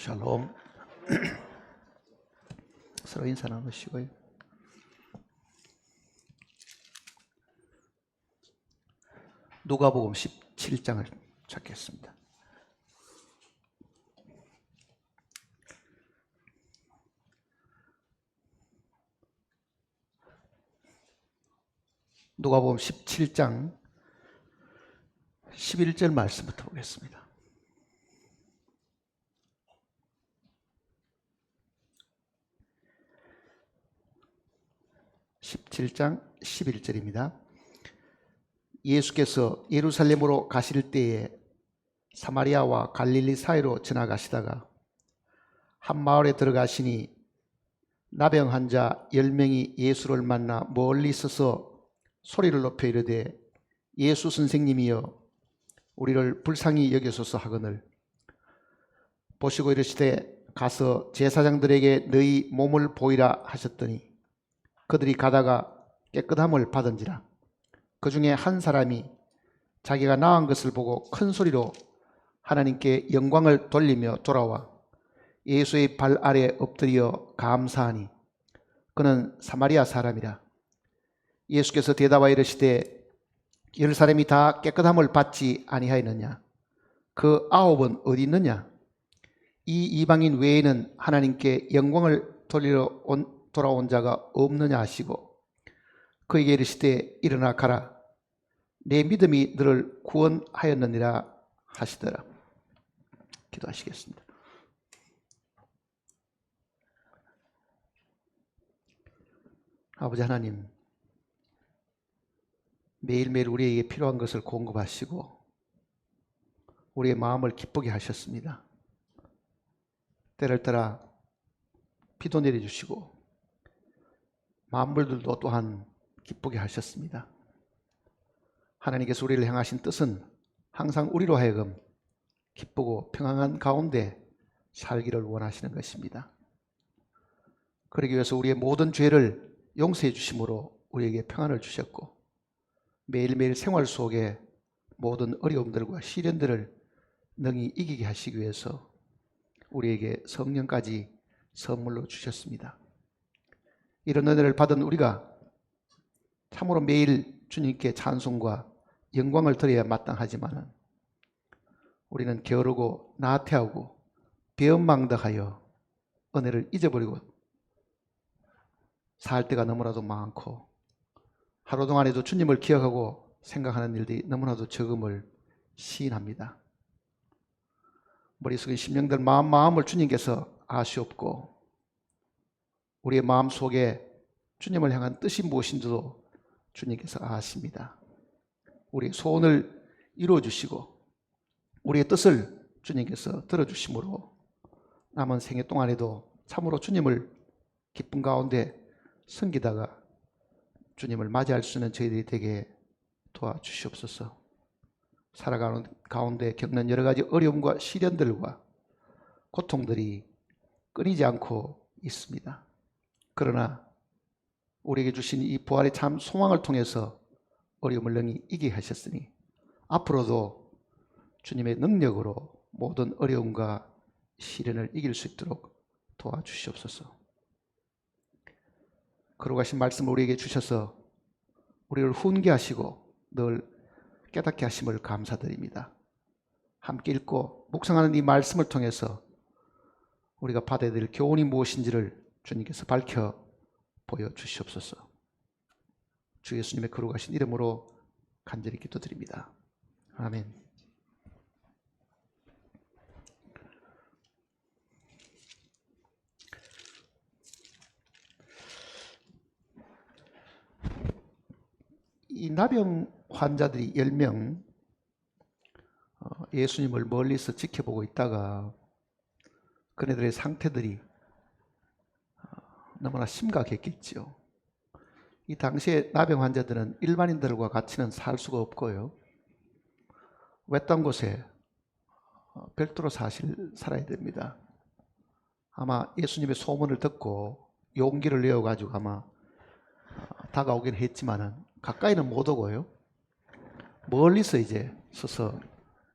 샬롬. 서로 인사 나누시고요. 누가복음 17장을 찾겠습니다. 누가복음 17장 11절 말씀부터 보겠습니다. (17장 11절입니다) 예수께서 예루살렘으로 가실 때에 사마리아와 갈릴리 사이로 지나가시다가 한 마을에 들어가시니 나병 환자 10명이 예수를 만나 멀리 서서 소리를 높여 이르되 예수 선생님이여 우리를 불쌍히 여기소서 하거늘 보시고 이르시되 가서 제사장들에게 너희 몸을 보이라 하셨더니 그들이 가다가 깨끗함을 받은지라. 그 중에 한 사람이 자기가 나은 것을 보고 큰 소리로 하나님께 영광을 돌리며 돌아와 예수의 발 아래 엎드려 감사하니 그는 사마리아 사람이라. 예수께서 대답하여 이르시되 열 사람이 다 깨끗함을 받지 아니하였느냐? 그 9은 어디 있느냐? 이 이방인 외에는 하나님께 영광을 돌리러 돌아온 자가 없느냐 하시고 그에게 이르시되 일어나 가라 내 믿음이 너를 구원하였느니라 하시더라. 기도하시겠습니다. 아버지 하나님, 매일매일 우리에게 필요한 것을 공급하시고 우리의 마음을 기쁘게 하셨습니다. 때를 따라 비도 내려주시고 만물들도 또한 기쁘게 하셨습니다. 하나님께서 우리를 향하신 뜻은 항상 우리로 하여금 기쁘고 평안한 가운데 살기를 원하시는 것입니다. 그러기 위해서 우리의 모든 죄를 용서해 주심으로 우리에게 평안을 주셨고 매일매일 생활 속에 모든 어려움들과 시련들을 능히 이기게 하시기 위해서 우리에게 성령까지 선물로 주셨습니다. 이런 은혜를 받은 우리가 참으로 매일 주님께 찬송과 영광을 드려야 마땅하지만 우리는 게으르고 나태하고 배은망덕하여 은혜를 잊어버리고 살 때가 너무나도 많고 하루 동안에도 주님을 기억하고 생각하는 일들이 너무나도 적음을 시인합니다. 머릿속에 심령들 마음을 주님께서 아시옵고 우리의 마음 속에 주님을 향한 뜻이 무엇인지도 주님께서 아십니다. 우리의 소원을 이루어주시고 우리의 뜻을 주님께서 들어주심으로 남은 생애 동안에도 참으로 주님을 기쁨 가운데 섬기다가 주님을 맞이할 수 있는 저희들이 되게 도와주시옵소서. 살아가는 가운데 겪는 여러 가지 어려움과 시련들과 고통들이 끊이지 않고 있습니다. 그러나 우리에게 주신 이 부활의 참 소망을 통해서 어려움을 능히 이기게 하셨으니 앞으로도 주님의 능력으로 모든 어려움과 시련을 이길 수 있도록 도와주시옵소서. 거룩하신 말씀을 우리에게 주셔서 우리를 훈계하시고 늘 깨닫게 하심을 감사드립니다. 함께 읽고 묵상하는 이 말씀을 통해서 우리가 받아야 될 교훈이 무엇인지를 주님께서 밝혀 보여주시옵소서. 주 예수님의 거룩하신 이름으로 간절히 기도드립니다. 아멘. 이 나병 환자들이 10명 예수님을 멀리서 지켜보고 있다가 그네들의 상태들이 너무나 심각했겠죠. 이 당시에 나병 환자들은 일반인들과 같이는 살 수가 없고요. 외딴 곳에 별도로 살아야 됩니다. 아마 예수님의 소문을 듣고 용기를 내어가지고 아마 다가오긴 했지만은 가까이는 못 오고요. 멀리서 이제 서서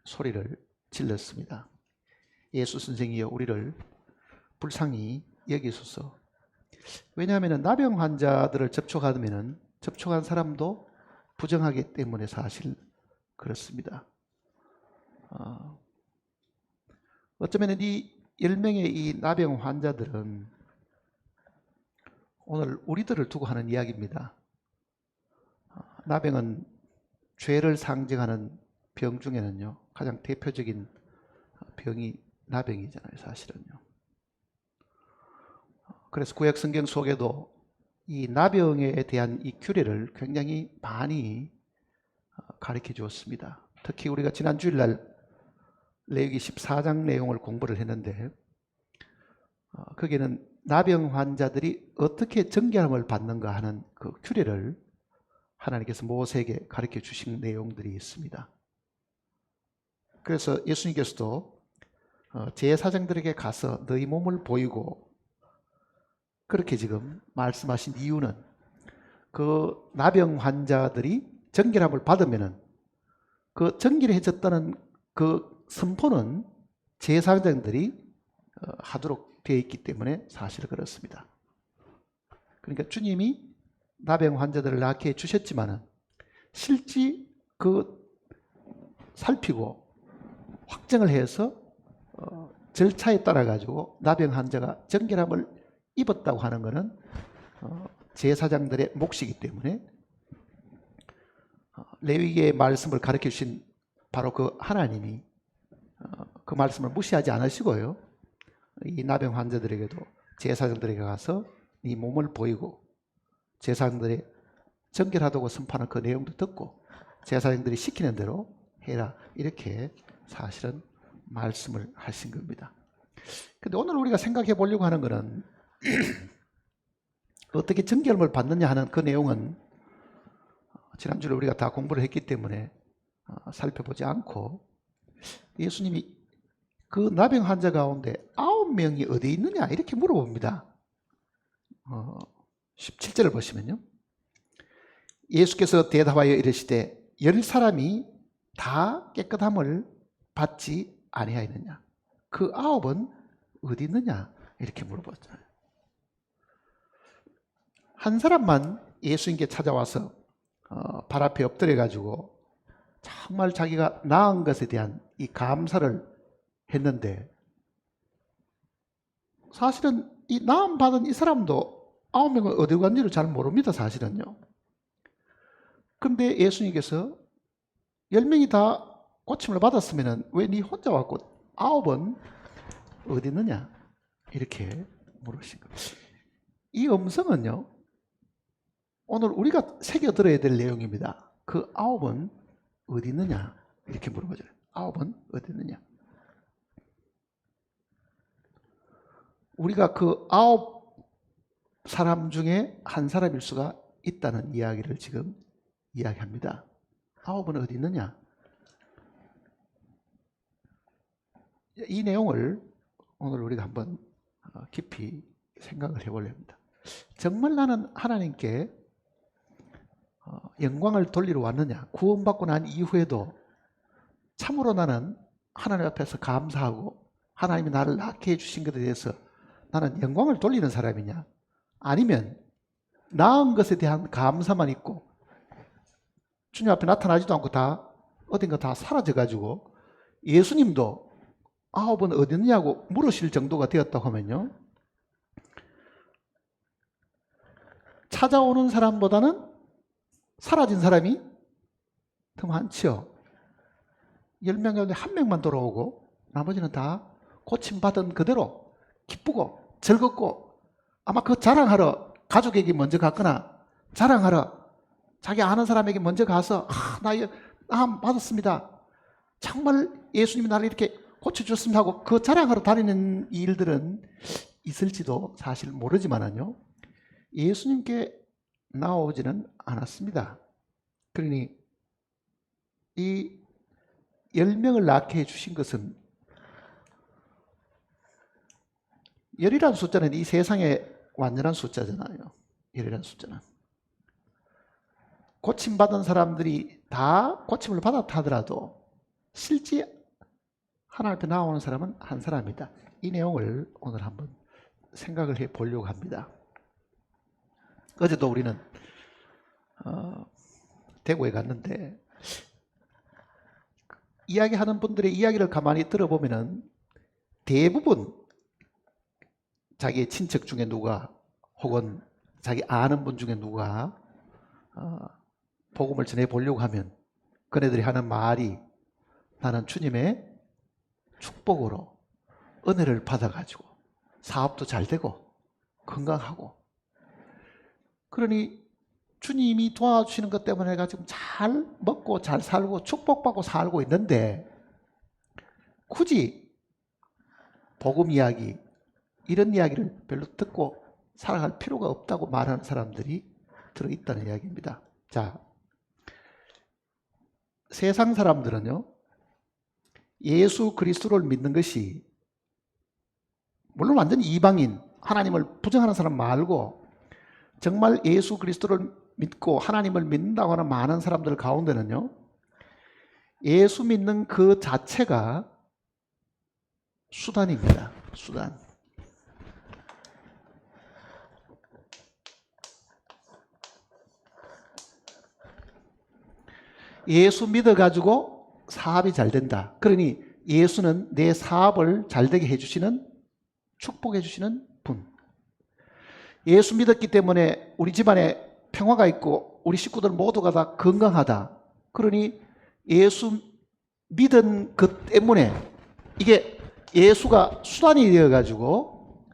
소리를 질렀습니다. 예수 선생이여 우리를 불쌍히 여기소서. 왜냐하면 나병 환자들을 접촉한 사람도 부정하기 때문에 사실 그렇습니다. 어쩌면 이 10명의 이 나병 환자들은 오늘 우리들을 두고 하는 이야기입니다. 나병은 죄를 상징하는 병 중에는요, 가장 대표적인 병이 나병이잖아요, 사실은요. 그래서 구약 성경 속에도 이 나병에 대한 이 규례를 굉장히 많이 가르쳐 주었습니다. 특히 우리가 지난 주일날 레위기 14장 내용을 공부를 했는데 거기에는 나병 환자들이 어떻게 정결함을 받는가 하는 그 규례를 하나님께서 모세에게 가르쳐 주신 내용들이 있습니다. 그래서 예수님께서도 제사장들에게 가서 너희 몸을 보이고 그렇게 지금 말씀하신 이유는 그 나병 환자들이 정결함을 받으면은 그 정결해졌다는 그 선포는 제사장들이 하도록 되어 있기 때문에 사실 그렇습니다. 그러니까 주님이 나병 환자들을 낫게 해주셨지만은 실제 그 살피고 확정을 해서 절차에 따라 가지고 나병 환자가 정결함을 입었다고 하는 것은 제사장들의 몫이기 때문에 레위기의 말씀을 가르쳐 주신 바로 그 하나님이 그 말씀을 무시하지 않으시고요, 이 나병 환자들에게도 제사장들에게 가서 이 몸을 보이고 제사장들이 정결하다고 선포하는 그 내용도 듣고 제사장들이 시키는 대로 해라, 이렇게 사실은 말씀을 하신 겁니다. 근데 오늘 우리가 생각해 보려고 하는 것은 어떻게 정결함을 받느냐 하는 그 내용은 지난주에 우리가 다 공부를 했기 때문에 살펴보지 않고 예수님이 그 나병 환자 가운데 9명이 어디 있느냐 이렇게 물어봅니다. 17절을 보시면요, 예수께서 대답하여 이르시되 10사람이 다 깨끗함을 받지 아니하였느냐, 그 9은 어디 있느냐 이렇게 물어봤잖아요. 한 사람만 예수님께 찾아와서 발 앞에 엎드려 가지고 정말 자기가 나은 것에 대한 이 감사를 했는데 사실은 이 나음 받은 이 사람도 9명은 어디 간지를 잘 모릅니다, 사실은요. 그런데 예수님께서 10명이 다 고침을 받았으면 왜 네 혼자 왔고 9은 어디 있느냐 이렇게 물으신 거예요. 이 음성은요, 오늘 우리가 새겨들어야 될 내용입니다. 그 9은 어디 있느냐 이렇게 물어보죠. 9은 어디 있느냐. 우리가 그 9사람 중에 한 사람일 수가 있다는 이야기를 지금 이야기합니다. 9은 어디 있느냐. 이 내용을 오늘 우리가 한번 깊이 생각을 해보려 합니다. 정말 나는 하나님께 영광을 돌리러 왔느냐, 구원받고 난 이후에도 참으로 나는 하나님 앞에서 감사하고 하나님이 나를 낫게 해주신 것에 대해서 나는 영광을 돌리는 사람이냐, 아니면 나은 것에 대한 감사만 있고 주님 앞에 나타나지도 않고 다 어딘가 다 사라져가지고 예수님도 9은 어디 있느냐고 물으실 정도가 되었다고 하면요, 찾아오는 사람보다는 사라진 사람이 더 많죠. 10명 가운데 1명만 돌아오고 나머지는 다 고침받은 그대로 기쁘고 즐겁고 아마 그 자랑하러 가족에게 먼저 갔거나 자랑하러 자기 아는 사람에게 먼저 가서 나 받았습니다, 정말 예수님이 나를 이렇게 고쳐주셨습니다 하고 그 자랑하러 다니는 일들은 있을지도 사실 모르지만은요, 예수님께 나오지는 않았습니다. 그러니 이 10명을 낳게 해주신 것은 10이라는 숫자는 이 세상의 완전한 숫자잖아요. 10이라는 숫자는 고침받은 사람들이 다 고침을 받았다 하더라도 실제 하나님 앞에 나오는 사람은 한 사람이다. 이 내용을 오늘 한번 생각을 해 보려고 합니다. 어제도 우리는 대구에 갔는데 이야기하는 분들의 이야기를 가만히 들어보면은 대부분 자기 친척 중에 누가 혹은 자기 아는 분 중에 누가 복음을 전해 보려고 하면 그네들이 하는 말이 나는 주님의 축복으로 은혜를 받아가지고 사업도 잘 되고 건강하고 그러니 주님이 도와주시는 것 때문에 내가 지금 잘 먹고 잘 살고 축복받고 살고 있는데 굳이 복음 이야기 이런 이야기를 별로 듣고 살아갈 필요가 없다고 말하는 사람들이 들어있다는 이야기입니다. 자, 세상 사람들은요 예수 그리스도를 믿는 것이 물론 완전히 이방인 하나님을 부정하는 사람 말고 정말 예수 그리스도를 믿고 하나님을 믿는다고 하는 많은 사람들 가운데는요 예수 믿는 그 자체가 수단입니다. 수단. 예수 믿어가지고 사업이 잘 된다. 그러니 예수는 내 사업을 잘 되게 해주시는 축복해 주시는 분. 예수 믿었기 때문에 우리 집안에 평화가 있고 우리 식구들 모두가 다 건강하다. 그러니 예수 믿은 것 때문에 이게 예수가 수단이 되어가지고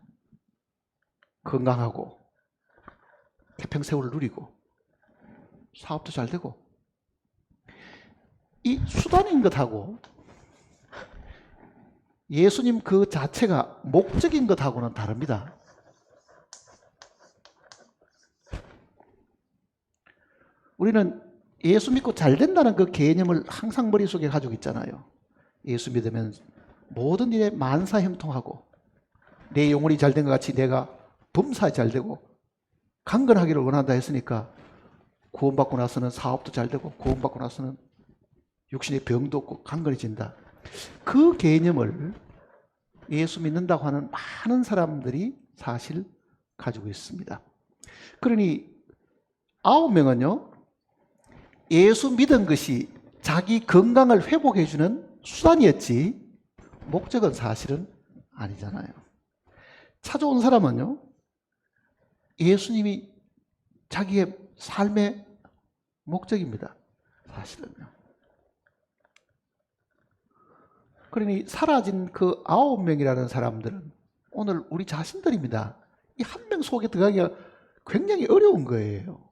건강하고 태평세월을 누리고 사업도 잘 되고 이 수단인 것하고 예수님 그 자체가 목적인 것하고는 다릅니다. 우리는 예수 믿고 잘 된다는 그 개념을 항상 머릿속에 가지고 있잖아요. 예수 믿으면 모든 일에 만사형통하고 내 영혼이 잘 된 것 같이 내가 범사에 잘 되고 강건하기를 원한다 했으니까 구원받고 나서는 사업도 잘 되고 구원받고 나서는 육신의 병도 없고 강건해진다. 그 개념을 예수 믿는다고 하는 많은 사람들이 사실 가지고 있습니다. 그러니 9명은요 예수 믿은 것이 자기 건강을 회복해 주는 수단이었지 목적은 사실은 아니잖아요. 찾아온 사람은요 예수님이 자기의 삶의 목적입니다. 사실은요. 그러니 사라진 그 9명이라는 사람들은 오늘 우리 자신들입니다. 이 한 명 속에 들어가기가 굉장히 어려운 거예요.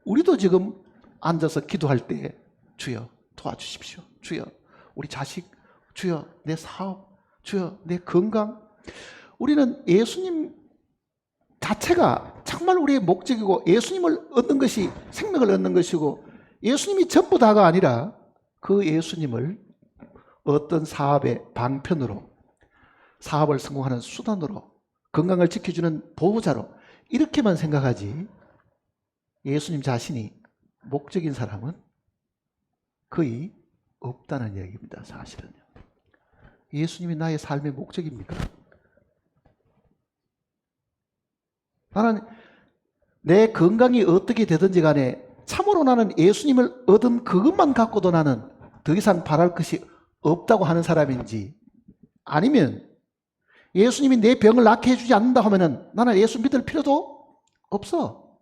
우리도 지금 앉아서 기도할 때 주여 도와주십시오. 주여 우리 자식, 주여 내 사업, 주여 내 건강. 우리는 예수님 자체가 정말 우리의 목적이고 예수님을 얻는 것이 생명을 얻는 것이고 예수님이 전부 다가 아니라 그 예수님을 어떤 사업의 방편으로 사업을 성공하는 수단으로 건강을 지켜주는 보호자로 이렇게만 생각하지 예수님 자신이 목적인 사람은 거의 없다는 이야기입니다. 사실은요. 예수님이 나의 삶의 목적입니까? 나는 내 건강이 어떻게 되든지 간에 참으로 나는 예수님을 얻은 그것만 갖고도 나는 더 이상 바랄 것이 없다고 하는 사람인지 아니면 예수님이 내 병을 낫게 해주지 않는다 하면은 나는 예수 믿을 필요도 없어.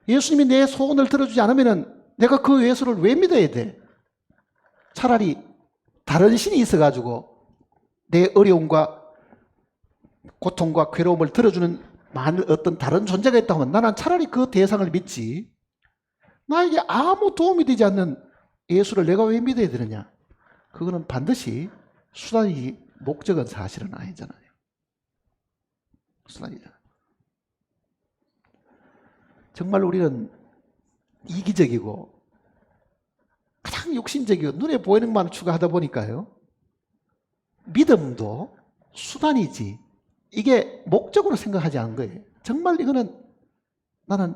예수님이 내 소원을 들어주지 않으면은 내가 그 예수를 왜 믿어야 돼? 차라리 다른 신이 있어가지고 내 어려움과 고통과 괴로움을 들어주는 만일 어떤 다른 존재가 있다고 하면 나는 차라리 그 대상을 믿지. 나에게 아무 도움이 되지 않는 예수를 내가 왜 믿어야 되느냐? 그거는 반드시 수단이지 목적은 사실은 아니잖아요. 수단이잖아요. 정말 우리는 이기적이고 가장 욕심적이고 눈에 보이는 것만 추구하다 보니까요. 믿음도 수단이지 이게 목적으로 생각하지 않은 거예요. 정말 이거는 나는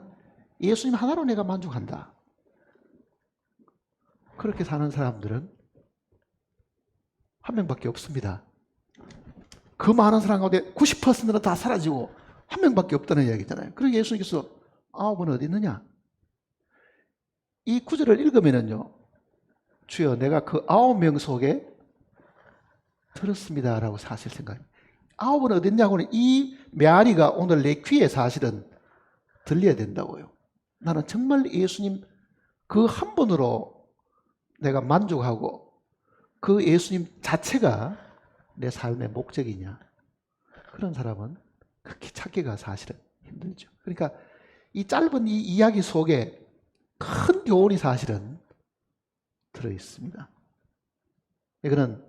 예수님 하나로 내가 만족한다. 그렇게 사는 사람들은 한 명밖에 없습니다. 그 많은 사람 가운데 90%는 다 사라지고 한 명밖에 없다는 이야기잖아요. 그리고 예수님께서 9은 어디 있느냐? 이 구절을 읽으면은요, 주여 내가 그 9명 속에 들었습니다 라고 사실 생각합니다. 9은 어디 있냐고는 이 메아리가 오늘 내 귀에 사실은 들려야 된다고요. 나는 정말 예수님 그 한 분으로 내가 만족하고 그 예수님 자체가 내 삶의 목적이냐, 그런 사람은 그렇게 찾기가 사실은 힘들죠. 그러니까 이 짧은 이 이야기 속에 큰 교훈이 사실은 들어있습니다. 이거는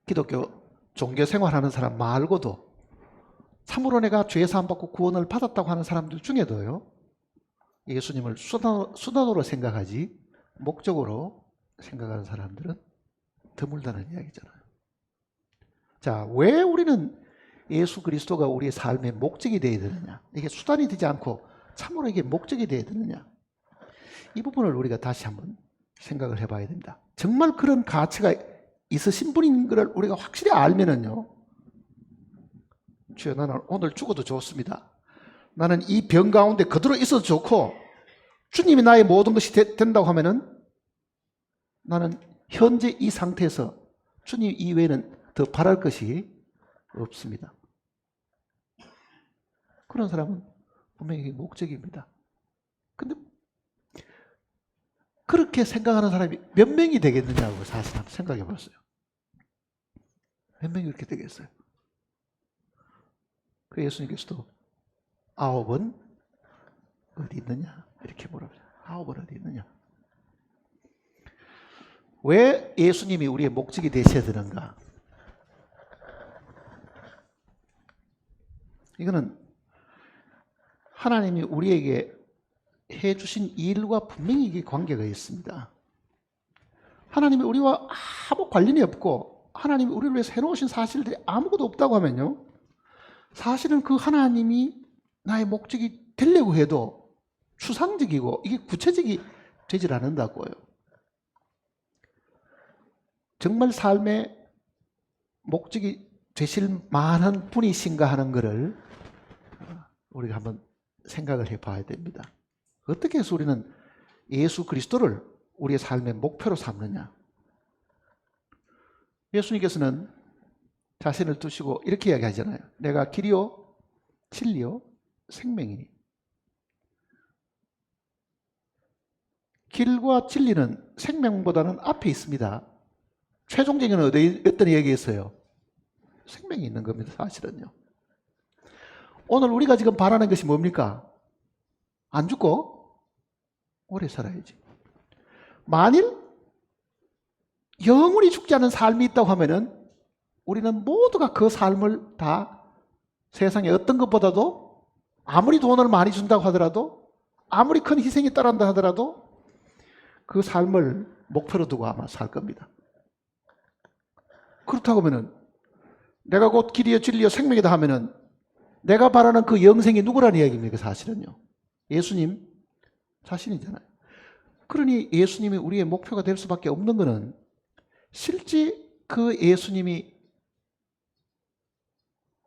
기독교 종교 생활하는 사람 말고도 참으로 내가 죄 사함 받고 구원을 받았다고 하는 사람들 중에도요, 예수님을 수단으로 생각하지 목적으로 생각하는 사람들은 드물다는 이야기잖아요. 자, 왜 우리는 예수 그리스도가 우리의 삶의 목적이 되어야 되느냐? 이게 수단이 되지 않고 참으로 이게 목적이 되어야 되느냐? 이 부분을 우리가 다시 한번 생각을 해봐야 됩니다. 정말 그런 가치가 있으신 분인 것을 우리가 확실히 알면은요, 주여 나는 오늘 죽어도 좋습니다. 나는 이 병 가운데 그대로 있어도 좋고 주님이 나의 모든 것이 된다고 하면은 나는 현재 이 상태에서 주님 이외에는 더 바랄 것이 없습니다. 그런 사람은 분명히 목적입니다. 근데 그렇게 생각하는 사람이 몇 명이 되겠느냐고 사실 한번 생각해 봤어요. 몇 명이 그렇게 되겠어요? 그 예수님께서도 9은 어디 있느냐 이렇게 물어보죠. 9은 어디 있느냐? 왜 예수님이 우리의 목적이 되셔야 되는가? 이거는 하나님이 우리에게 해주신 일과 분명히 이게 관계가 있습니다. 하나님이 우리와 아무 관련이 없고 하나님이 우리를 위해서 해놓으신 사실들이 아무것도 없다고 하면요, 사실은 그 하나님이 나의 목적이 되려고 해도 추상적이고 이게 구체적이 되질 않는다고요. 정말 삶의 목적이 되실 만한 분이신가 하는 것을 우리가 한번 생각을 해봐야 됩니다. 어떻게 해서 우리는 예수 그리스도를 우리의 삶의 목표로 삼느냐? 예수님께서는 자신을 두시고 이렇게 이야기하잖아요. 내가 길이요 진리요 생명이니. 길과 진리는 생명보다는 앞에 있습니다. 최종적인 어떤 얘기였어요? 생명이 있는 겁니다. 사실은요. 오늘 우리가 지금 바라는 것이 뭡니까? 안 죽고 오래 살아야지. 만일 영원히 죽지 않은 삶이 있다고 하면은 우리는 모두가 그 삶을 다 세상에 어떤 것보다도 아무리 돈을 많이 준다고 하더라도 아무리 큰 희생이 따른다 하더라도 그 삶을 목표로 두고 아마 살 겁니다. 그렇다고 하면은 내가 곧 길이요 진리요 생명이다 하면은 내가 바라는 그 영생이 누구라는 이야기입니까? 사실은요, 예수님 자신이잖아요. 그러니 예수님이 우리의 목표가 될 수밖에 없는 것은 실제 그 예수님이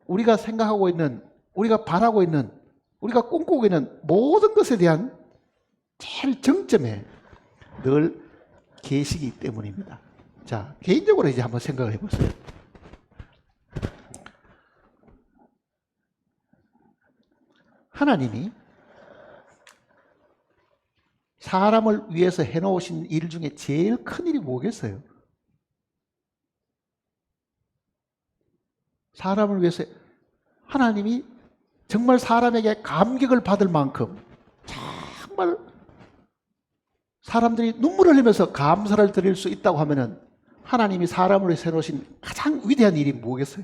우리가 생각하고 있는, 우리가 바라고 있는, 우리가 꿈꾸고 있는 모든 것에 대한 제일 정점에 늘 계시기 때문입니다. 자, 개인적으로 이제 한번 생각을 해보세요. 하나님이 사람을 위해서 해놓으신 일 중에 제일 큰 일이 뭐겠어요? 사람을 위해서 하나님이 정말 사람에게 감격을 받을 만큼 정말 사람들이 눈물을 흘리면서 감사를 드릴 수 있다고 하면은 하나님이 사람을 위해서 해놓으신 가장 위대한 일이 뭐겠어요?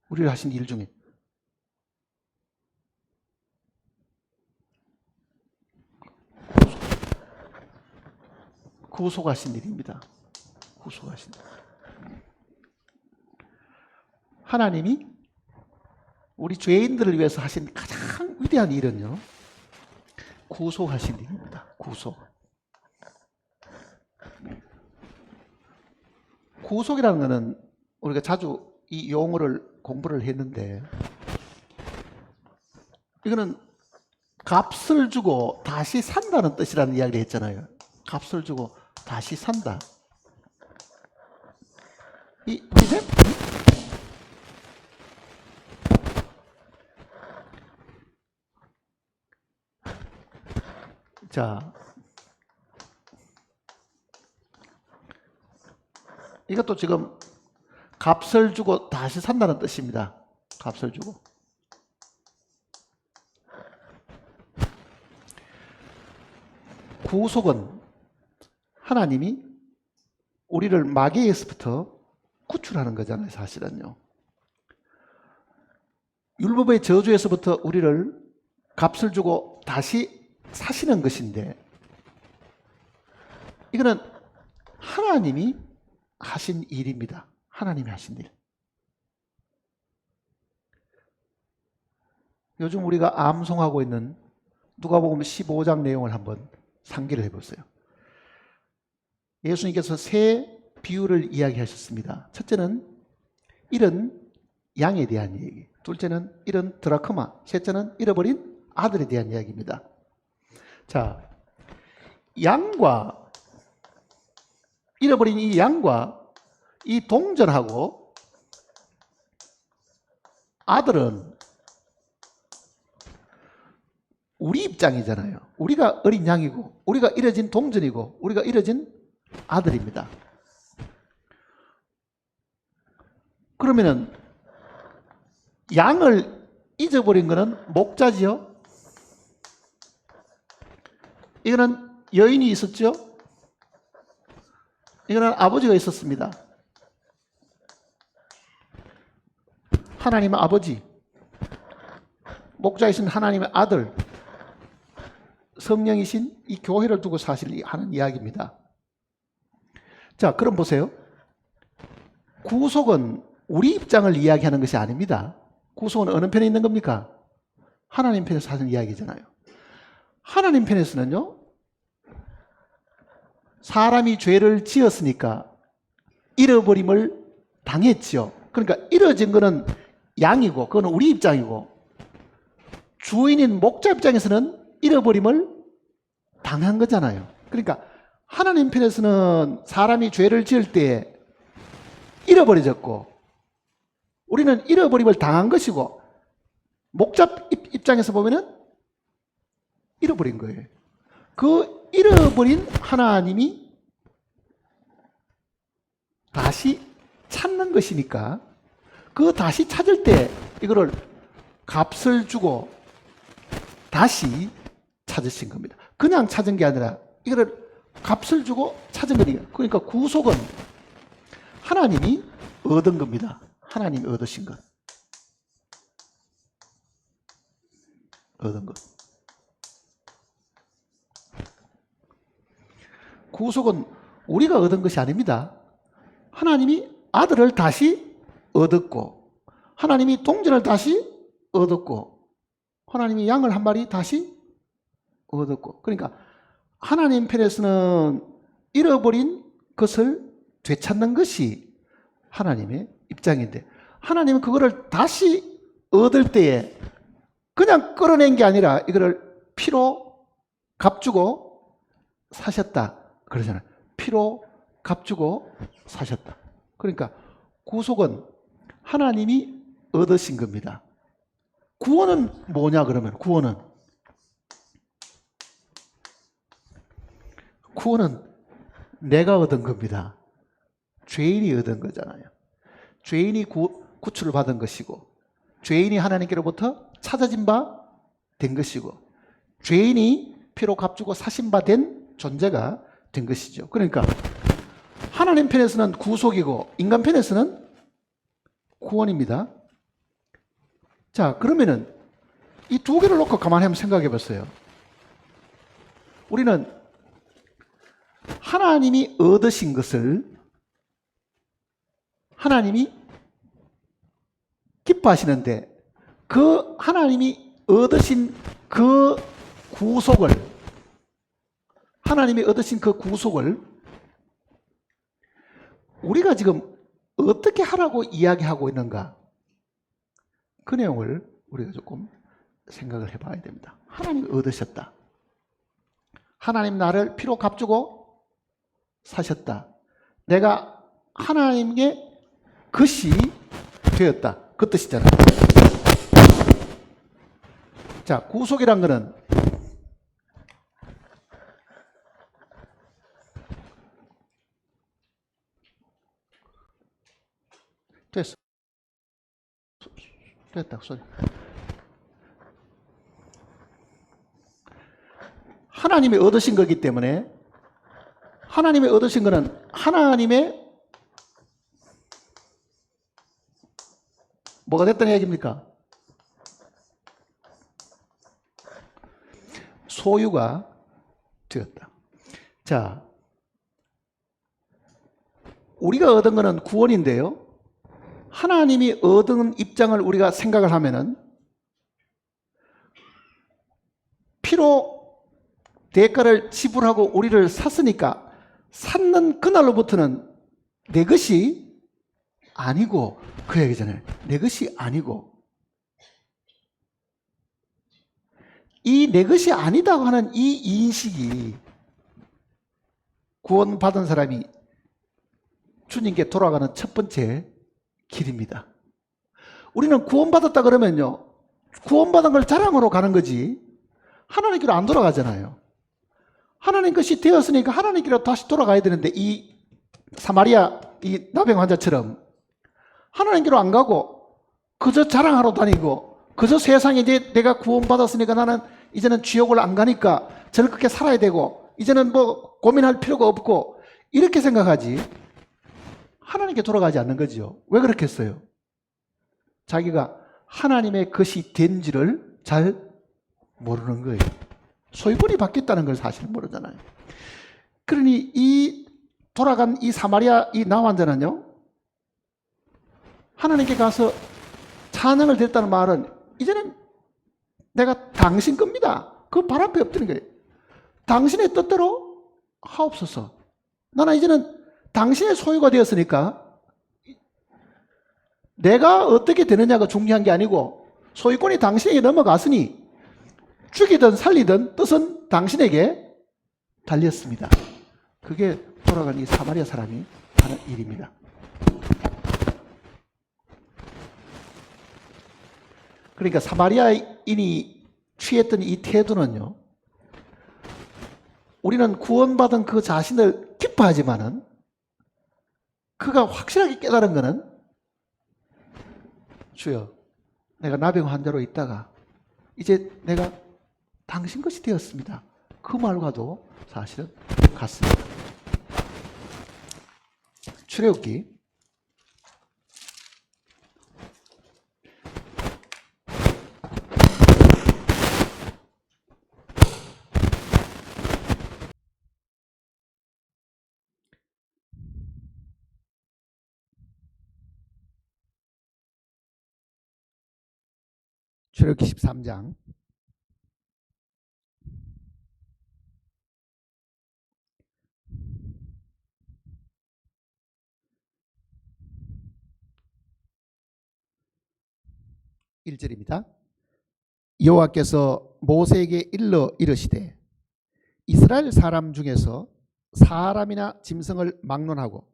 우리를 하신 일 중에 구속하신 일입니다. 구속하신 일. 하나님이 우리 죄인들을 위해서 하신 가장 위대한 일은요, 구속하신 일입니다. 구속. 구속이라는 것은 우리가 자주 이 용어를 공부를 했는데, 이거는 값을 주고 다시 산다는 뜻이라는 이야기를 했잖아요. 값을 주고 다시 산다. 이해돼? 자, 이것도 지금 값을 주고 다시 산다는 뜻입니다. 값을 주고. 구속은 하나님이 우리를 마귀에서부터 구출하는 거잖아요, 사실은요. 율법의 저주에서부터 우리를 값을 주고 다시 사시는 것인데, 이거는 하나님이 하신 일입니다. 하나님이 하신 일. 요즘 우리가 암송하고 있는 누가복음 15장 내용을 한번 상기를 해보세요. 예수님께서 세 비유를 이야기하셨습니다. 첫째는 이런 양에 대한 얘기, 둘째는 이런 드라크마, 셋째는 잃어버린 아들에 대한 이야기입니다. 자, 양과 잃어버린 이 양과 이 동전하고 아들은 우리 입장이잖아요. 우리가 어린 양이고, 우리가 잃어진 동전이고, 우리가 잃어진 아들입니다. 그러면은 양을 잊어버린 거는 목자지요. 이거는 여인이 있었죠. 이거는 아버지가 있었습니다. 하나님의 아버지, 목자이신 하나님의 아들, 성령이신 이 교회를 두고 사실 하는 이야기입니다. 자, 그럼 보세요. 구속은 우리 입장을 이야기하는 것이 아닙니다. 구속은 어느 편에 있는 겁니까? 하나님 편에서 하는 이야기잖아요. 하나님 편에서는요, 사람이 죄를 지었으니까 잃어버림을 당했지요. 그러니까 잃어진 거는 양이고, 그건 우리 입장이고, 주인인 목자 입장에서는 잃어버림을 당한 거잖아요. 그러니까 하나님 편에서는 사람이 죄를 지을 때 잃어버려졌고, 우리는 잃어버림을 당한 것이고, 목자 입장에서 보면은 잃어버린 거예요. 그 잃어버린 하나님이 다시 찾는 것이니까, 그 다시 찾을 때 이거를 값을 주고 다시 찾으신 겁니다. 그냥 찾은 게 아니라 이거를 값을 주고 찾은 거니까. 그러니까 구속은 하나님이 얻은 겁니다. 하나님이 얻으신 것. 얻은 것. 구속은 우리가 얻은 것이 아닙니다. 하나님이 아들을 다시 얻었고, 하나님이 동전을 다시 얻었고, 하나님이 양을 한 마리 다시 얻었고. 그러니까 하나님 편에서는 잃어버린 것을 되찾는 것이 하나님의 입장인데, 하나님은 그거를 다시 얻을 때에 그냥 끌어낸 게 아니라 이거를 피로 값주고 사셨다 그러잖아요. 피로 값주고 사셨다. 그러니까 구속은 하나님이 얻으신 겁니다. 구원은 뭐냐 그러면, 구원은 내가 얻은 겁니다. 죄인이 얻은 거잖아요. 죄인이 구출을 받은 것이고, 죄인이 하나님께로부터 찾아진 바 된 것이고, 죄인이 피로 값주고 사신 바 된 존재가 된 것이죠. 그러니까 하나님 편에서는 구속이고 인간 편에서는 구원입니다. 자, 그러면은 이 두 개를 놓고 가만히 한번 생각해 보세요. 우리는 하나님이 얻으신 것을 하나님이 기뻐하시는데, 그 하나님이 얻으신 그 구속을, 하나님이 얻으신 그 구속을 우리가 지금 어떻게 하라고 이야기하고 있는가? 그 내용을 우리가 조금 생각을 해봐야 됩니다. 하나님 얻으셨다. 하나님 나를 피로 값주고 사셨다. 내가 하나님의 것이 되었다. 그 뜻이잖아요. 자, 구속이란 거는 됐어. 됐다. 소리. 하나님이 얻으신 거기 때문에 하나님이 얻으신 거는 하나님의 뭐가 됐다는 얘기입니까? 소유가 되었다. 자, 우리가 얻은 거는 구원인데요. 하나님이 얻은 입장을 우리가 생각을 하면은 피로 대가를 지불하고 우리를 샀으니까 샀는 그날로부터는 내 것이 아니고 그 얘기잖아요. 내 것이 아니고 이 내 것이 아니다고 하는 이 인식이 구원받은 사람이 주님께 돌아가는 첫 번째 길입니다. 우리는 구원받았다 그러면요, 구원받은 걸 자랑으로 가는 거지 하나님께로 안 돌아가잖아요. 하나님 것이 되었으니까 하나님께로 다시 돌아가야 되는데 이 사마리아 이 나병 환자처럼 하나님께로 안 가고 그저 자랑하러 다니고 그저 세상에 이제 내가 구원받았으니까 나는 이제는 지옥을 안 가니까 즐겁게 살아야 되고 이제는 뭐 고민할 필요가 없고 이렇게 생각하지 하나님께 돌아가지 않는 거죠. 왜 그렇게 했어요? 자기가 하나님의 것이 된지를 잘 모르는 거예요. 소유권이 바뀌었다는 걸 사실은 모르잖아요. 그러니 이 돌아간 이 사마리아 이 나환자는요, 하나님께 가서 찬양을 드렸다는 말은 이제는 내가 당신 겁니다. 그 발 앞에 엎드는 거예요. 당신의 뜻대로 하옵소서. 나는 이제는 당신의 소유가 되었으니까 내가 어떻게 되느냐가 중요한 게 아니고 소유권이 당신에게 넘어갔으니 죽이든 살리든 뜻은 당신에게 달렸습니다. 그게 돌아간 이 사마리아 사람이 하는 일입니다. 그러니까 사마리아인이 취했던 이 태도는요, 우리는 구원받은 그 자신을 기뻐하지만은 그가 확실하게 깨달은 것은 주여, 내가 나병 환자로 있다가 이제 내가 당신 것이 되었습니다. 그 말과도 사실은 같습니다. 출애굽기 13장 1절입니다. 여호와께서 모세에게 일러 이르시되 이스라엘 사람 중에서 사람이나 짐승을 막론하고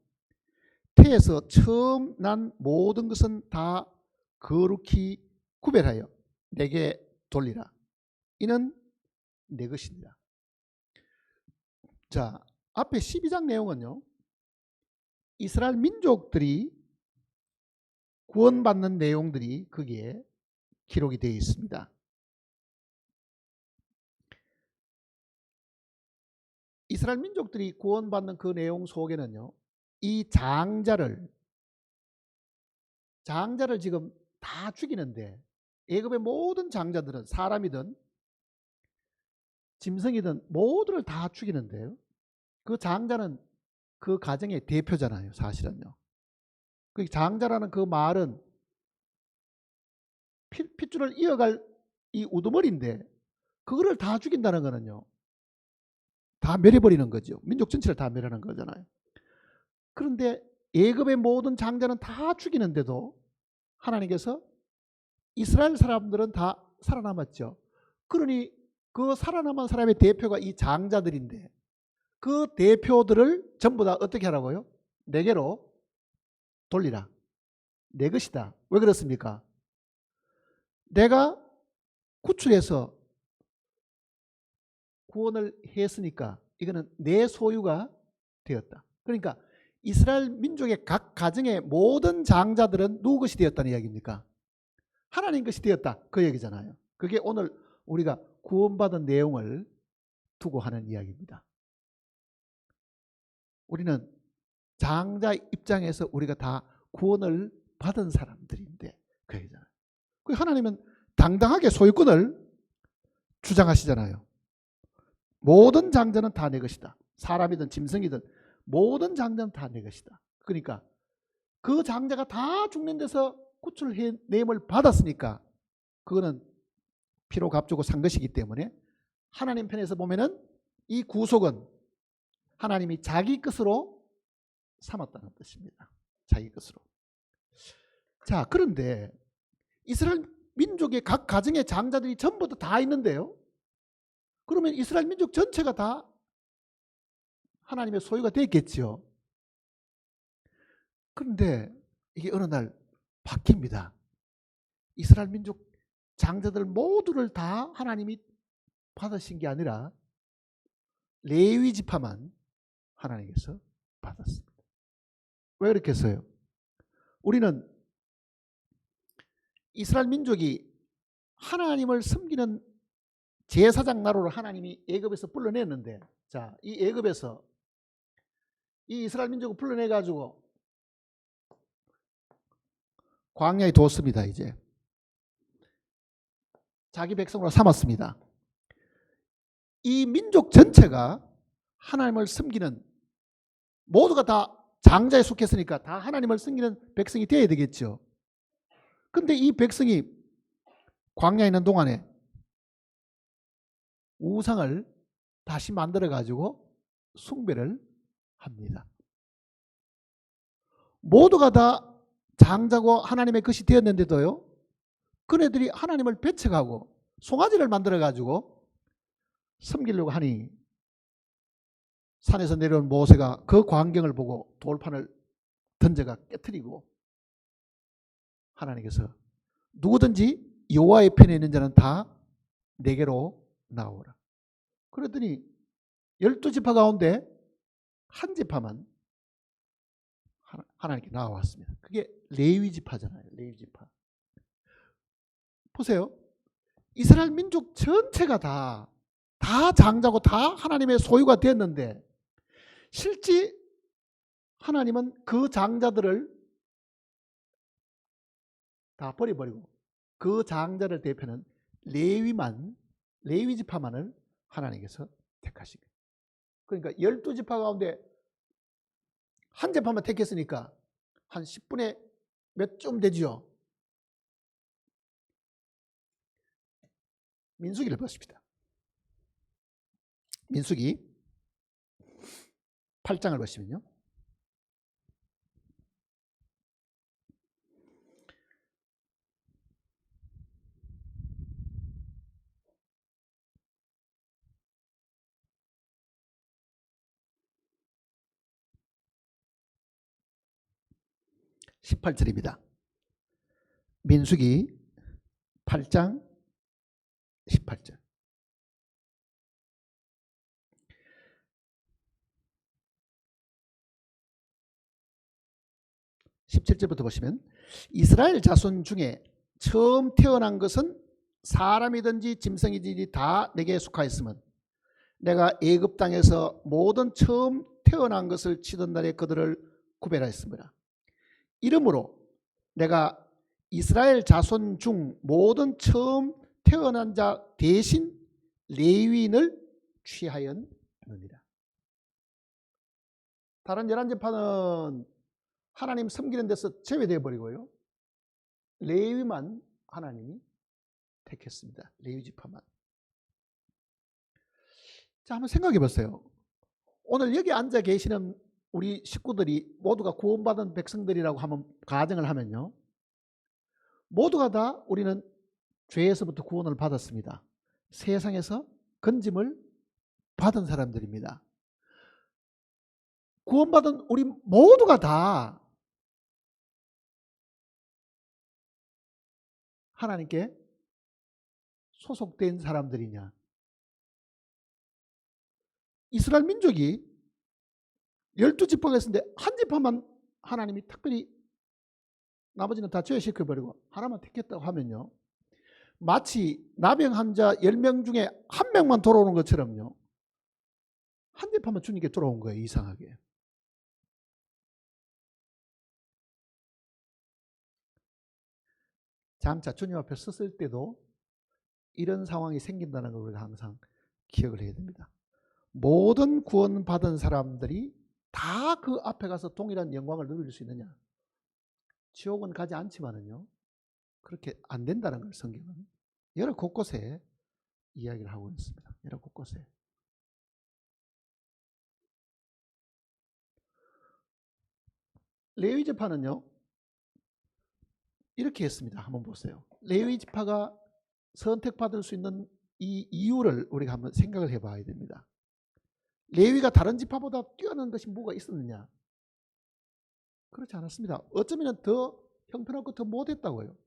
태에서 처음 난 모든 것은 다 거룩히 구별하여 내게 돌리라. 이는 내 것입니다. 자, 앞에 12장 내용은요, 이스라엘 민족들이 구원받는 내용들이 거기에 기록이 되어 있습니다. 이스라엘 민족들이 구원받는 그 내용 속에는요, 이 장자를 지금 다 죽이는데 애굽의 모든 장자들은 사람이든 짐승이든 모두를 다 죽이는데요, 그 장자는 그 가정의 대표잖아요. 사실은요. 그 장자라는 그 말은 핏줄을 이어갈 이 우두머리인데 그거를 다 죽인다는 거는요, 다 멸해버리는 거죠. 민족 전체를 다 멸하는 거잖아요. 그런데 애굽의 모든 장자는 다 죽이는데도 하나님께서 이스라엘 사람들은 다 살아남았죠. 그러니 그 살아남은 사람의 대표가 이 장자들인데 그 대표들을 전부 다 어떻게 하라고요? 내게로 돌리라. 내 것이다. 왜 그렇습니까? 내가 구출해서 구원을 했으니까 이거는 내 소유가 되었다. 그러니까 이스라엘 민족의 각 가정의 모든 장자들은 누구 것이 되었다는 이야기입니까? 하나님 것이 되었다. 그 얘기잖아요. 그게 오늘 우리가 구원받은 내용을 두고 하는 이야기입니다. 우리는 장자 입장에서 우리가 다 구원을 받은 사람들인데 그 얘기잖아요. 하나님은 당당하게 소유권을 주장하시잖아요. 모든 장자는 다 내 것이다. 사람이든 짐승이든 모든 장자는 다 내 것이다. 그러니까 그 장자가 다 죽는 데서 구출해냄을 받았으니까 그거는 피로 값주고 산 것이기 때문에 하나님 편에서 보면은 이 구속은 하나님이 자기 것으로 삼았다는 뜻입니다. 자기 것으로. 자, 그런데 이스라엘 민족의 각 가정의 장자들이 전부 다 있는데요. 그러면 이스라엘 민족 전체가 다 하나님의 소유가 됐겠죠. 그런데 이게 어느 날 바뀝니다. 이스라엘 민족 장자들 모두를 다 하나님이 받으신 게 아니라 레위 지파만 하나님께서 받았습니다. 왜 그렇게 했어요? 우리는 이스라엘 민족이 하나님을 섬기는 제사장 나라로 하나님이 애굽에서 불러냈는데, 자, 이 애굽에서 이 이스라엘 민족을 불러내 가지고 광야에 뒀습니다. 이제 자기 백성으로 삼았습니다. 이 민족 전체가 하나님을 섬기는, 모두가 다 장자에 속했으니까 다 하나님을 섬기는 백성이 되어야 되겠죠. 근데 이 백성이 광야에 있는 동안에 우상을 다시 만들어 가지고 숭배를 합니다. 모두가 다 장자고 하나님의 것이 되었는데도요, 그네들이 하나님을 배척하고 송아지를 만들어 가지고 섬기려고 하니 산에서 내려온 모세가 그 광경을 보고 돌판을 던져가 깨트리고 하나님께서 누구든지 여호와의 편에 있는 자는 다 내게로 나오라. 그랬더니 12지파 가운데 한 지파만 하나님께 나와왔습니다. 그게 레위 지파잖아요. 레위 지파. 보세요. 이스라엘 민족 전체가 다 장자고 다 하나님의 소유가 됐는데 실제 하나님은 그 장자들을 다 버려버리고 그 장자를 대표하는 레위 지파만을 하나님께서 택하시고, 그러니까 12지파 가운데 한 지파만 택했으니까 한 10분의 몇 좀 되죠. 민수기를 보십시다. 민수기 8장을 보시면요. (18절입니다) 민수기 8장 18절. (17절부터) 보시면 이스라엘 자손 중에 처음 태어난 것은 사람이든지 짐승이든지 다 내게 속하였으면 내가 애굽 땅에서 모든 처음 태어난 것을 치던 날에 그들을 구별하였습니다. 이러므로 내가 이스라엘 자손 중 모든 처음 태어난 자 대신 레위인을 취하였느니라. 다른 11지파는 하나님 섬기는 데서 제외되어 버리고요, 레위만 하나님이 택했습니다. 레위 지파만. 자, 한번 생각해 보세요. 오늘 여기 앉아 계시는 우리 식구들이 모두가 구원받은 백성들이라고 한번 가정을 하면요, 모두가 다 우리는 죄에서부터 구원을 받았습니다. 세상에서 건짐을 받은 사람들입니다. 구원받은 우리 모두가 다 하나님께 소속된 사람들이냐? 이스라엘 민족이 12지파가 있었는데 한 지파만 하나님이 특별히, 나머지는 다 제외시켜버리고 하나만 택했다고 하면요, 마치 나병 환자 10명 중에 한 명만 돌아오는 것처럼요, 한 지파만 주님께 돌아온 거예요. 이상하게. 장차 주님 앞에 섰을 때도 이런 상황이 생긴다는 걸 우리가 항상 기억을 해야 됩니다. 모든 구원받은 사람들이 다 그 앞에 가서 동일한 영광을 누릴 수 있느냐? 지옥은 가지 않지만은요, 그렇게 안 된다는 걸 성경은 여러 곳곳에 이야기를 하고 있습니다. 여러 곳곳에. 레위 지파는요, 이렇게 했습니다. 한번 보세요. 레위 지파가 선택받을 수 있는 이 이유를 우리가 한번 생각을 해봐야 됩니다. 레위가 다른 지파보다 뛰어난 것이 뭐가 있었느냐? 그렇지 않았습니다. 어쩌면 더 형편없고 더 못했다고요.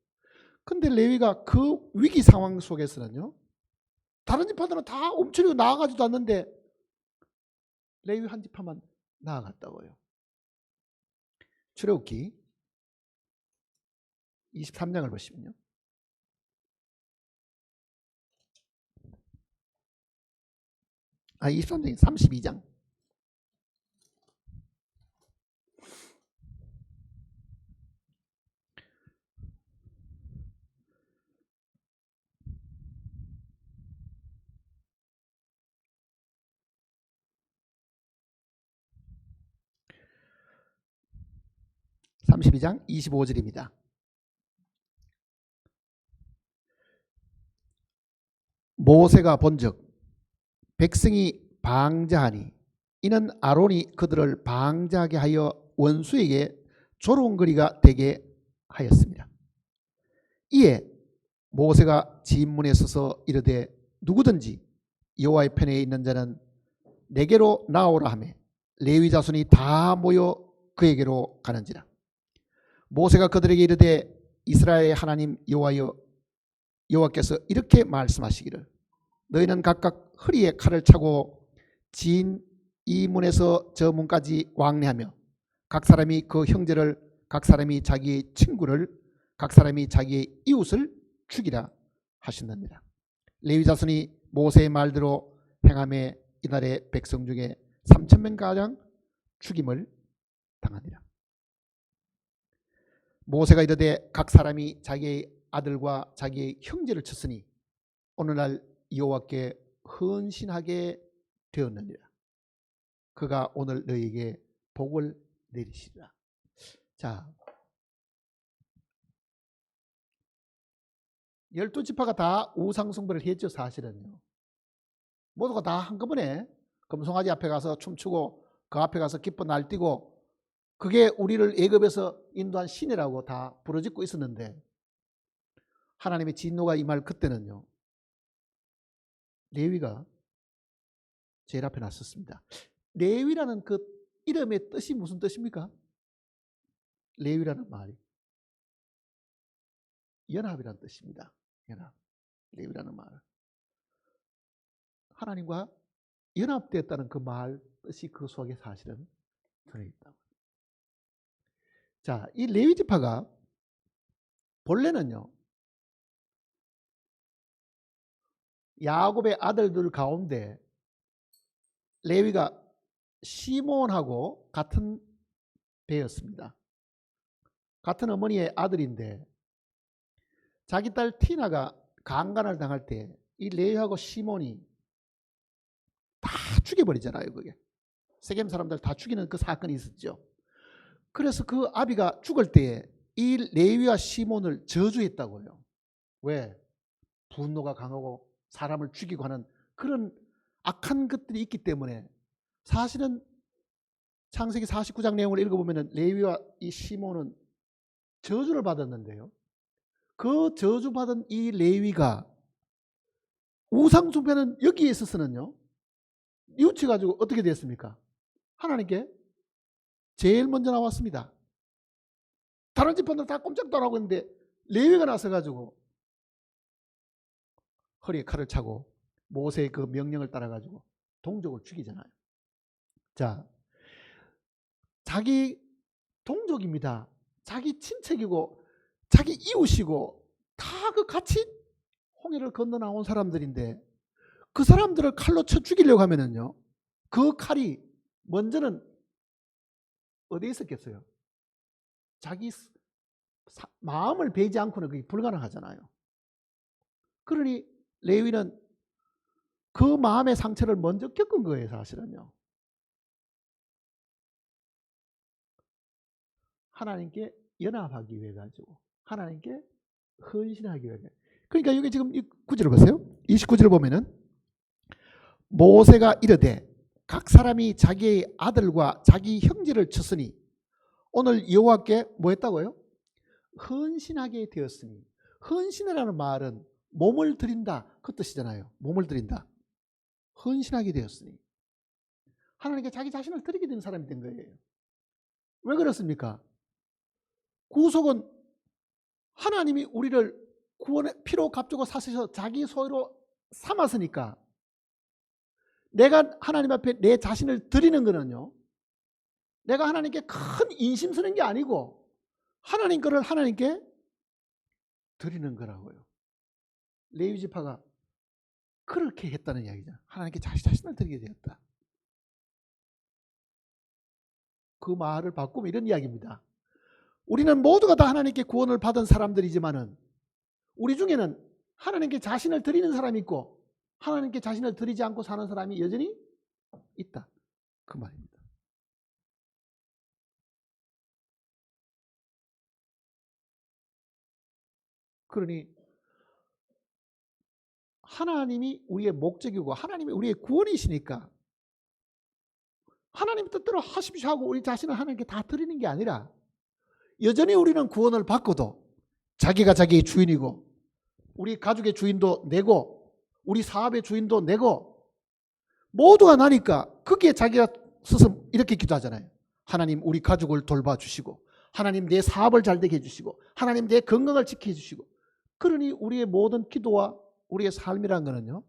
근데 레위가 그 위기 상황 속에서는요, 다른 지파들은 다 움츠리고 나아가지도 않는데 레위 한 지파만 나아갔다고요. 출애굽기 23장을 보시면요, 23장이 32장. 32장 25절입니다. 모세가 본즉 백성이 방자하니 이는 아론이 그들을 방자하게 하여 원수에게 조롱거리가 되게 하였습니다. 이에 모세가 지문에 서서 이르되 누구든지 여호와의 편에 있는 자는 내게로 나오라 하매 레위 자손이 다 모여 그에게로 가는지라. 모세가 그들에게 이르되 이스라엘의 하나님 여호와께서 이렇게 말씀하시기를 너희는 각각 허리에 칼을 차고 진 이 문에서 저 문까지 왕래하며 각 사람이 그 형제를, 각 사람이 자기의 친구를, 각 사람이 자기의 이웃을 죽이라 하신답니다. 레위 자손이 모세의 말대로 행하며 이날의 백성 중에 3,000명가량 죽임을 당하니라. 모세가 이르되 각 사람이 자기의 아들과 자기의 형제를 쳤으니 오늘날 여호와께 헌신하게 되었느니라. 그가 오늘 너희에게 복을 내리시리라. 자, 12지파가 다 우상숭배를 했죠. 사실은요, 모두가 다 한꺼번에 금송아지 앞에 가서 춤추고 그 앞에 가서 기뻐 날뛰고 그게 우리를 애굽에서 인도한 신이라고 다 부르짖고 있었는데 하나님의 진노가 임할 그때는요, 레위가 제일 앞에 나섰습니다. 레위라는 그 이름의 뜻이 무슨 뜻입니까? 레위라는 말이 연합이라는 뜻입니다. 연합. 레위라는 말은 하나님과 연합되었다는 그 말 뜻이 그 속에 사실은 들어있다고. 자, 이 레위 지파가 본래는요, 야곱의 아들들 가운데 레위가 시몬하고 같은 배였습니다. 같은 어머니의 아들인데 자기 딸 티나가 강간을 당할 때 이 레위하고 시몬이 다 죽여버리잖아요. 그게 세겜 사람들 다 죽이는 그 사건이 있었죠. 그래서 그 아비가 죽을 때에 이 레위와 시몬을 저주했다고요. 왜? 분노가 강하고 사람을 죽이고 하는 그런 악한 것들이 있기 때문에 사실은 창세기 49장 내용을 읽어보면 레위와 이 시몬은 저주를 받았는데요. 그 저주받은 이 레위가 우상숭배는 여기에 있어서는요, 뉘우쳐가지고 어떻게 됐습니까? 하나님께 제일 먼저 나왔습니다. 다른 집안들 다 꼼짝도 안 하고 있는데 레위가 나서가지고 허리에 칼을 차고 모세의 그 명령을 따라가지고 동족을 죽이잖아요. 자, 자기 동족입니다. 자기 친척이고 자기 이웃이고 다 그 같이 홍해를 건너 나온 사람들인데 그 사람들을 칼로 쳐 죽이려고 하면은요, 그 칼이 먼저는 어디에 있었겠어요? 자기 마음을 베지 않고는 그게 불가능하잖아요. 그러니 레위는 그 마음의 상처를 먼저 겪은 거예요, 사실은요. 하나님께 연합하기 위해 가지고, 하나님께 헌신하기 위해. 그러니까 여기 지금 이 구절을 보세요. 29절을 보면은 모세가 이르되 각 사람이 자기의 아들과 자기 형제를 쳤으니 오늘 여호와께 뭐 했다고요? 헌신하게 되었으니. 헌신이라는 말은 몸을 드린다 그 뜻이잖아요. 몸을 드린다. 헌신하게 되었으니. 하나님께 자기 자신을 드리게 된 사람이 된 거예요. 왜 그렇습니까? 구속은 하나님이 우리를 구원의 피로 값주고 사셔서 자기 소유로 삼았으니까 내가 하나님 앞에 내 자신을 드리는 거는요, 내가 하나님께 큰 인심 쓰는 게 아니고 하나님 거를 하나님께 드리는 거라고요. 레위 지파가 그렇게 했다는 이야기죠. 하나님께 자기 자신을 드리게 되었다. 그 말을 바꾸면 이런 이야기입니다. 우리는 모두가 다 하나님께 구원을 받은 사람들이지만은 우리 중에는 하나님께 자신을 드리는 사람이 있고 하나님께 자신을 드리지 않고 사는 사람이 여전히 있다. 그 말입니다. 그러니 하나님이 우리의 목적이고 하나님이 우리의 구원이시니까 하나님 뜻대로 하십시오 하고 우리 자신을 하나님께 다 드리는 게 아니라 여전히 우리는 구원을 받고도 자기가 자기의 주인이고 우리 가족의 주인도 내고 우리 사업의 주인도 내고 모두가 나니까 거기에 자기가 스스로 이렇게 기도하잖아요. 하나님 우리 가족을 돌봐주시고 하나님 내 사업을 잘되게 해주시고 하나님 내 건강을 지켜주시고. 그러니 우리의 모든 기도와 우리의 삶이란 거는요,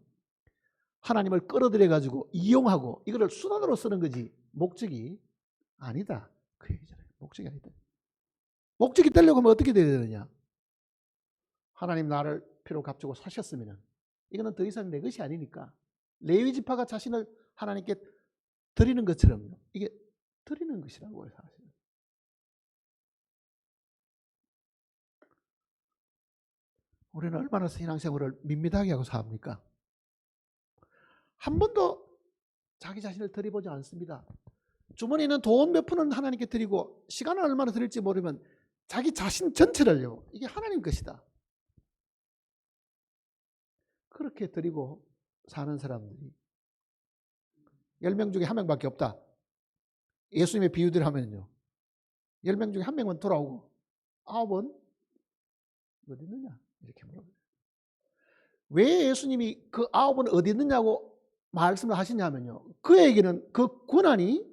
하나님을 끌어들여 가지고 이용하고 이거를 수단으로 쓰는 거지 목적이 아니다 그 얘기잖아요. 목적이 아니다. 목적이 되려고 하면 어떻게 돼야 되느냐? 하나님 나를 피로 값주고 사셨으면 이거는 더 이상 내 것이 아니니까 레위 지파가 자신을 하나님께 드리는 것처럼 이게 드리는 것이라고요. 사실 우리는 얼마나 신앙생활을 밋밋하게 하고 삽니까? 한 번도 자기 자신을 드려보지 않습니다. 주머니에 있는 돈 몇 푼은 하나님께 드리고 시간을 얼마나 드릴지 모르면 자기 자신 전체를요, 이게 하나님 것이다 그렇게 드리고 사는 사람들이 10명 중에 1명밖에 없다. 예수님의 비유대로 하면요, 10명 중에 1명은 돌아오고 9은 어디 있느냐 이렇게 물어봐요. 왜 예수님이 그 9은 어디 있느냐고 말씀을 하시냐면요, 그에게는 그 권한이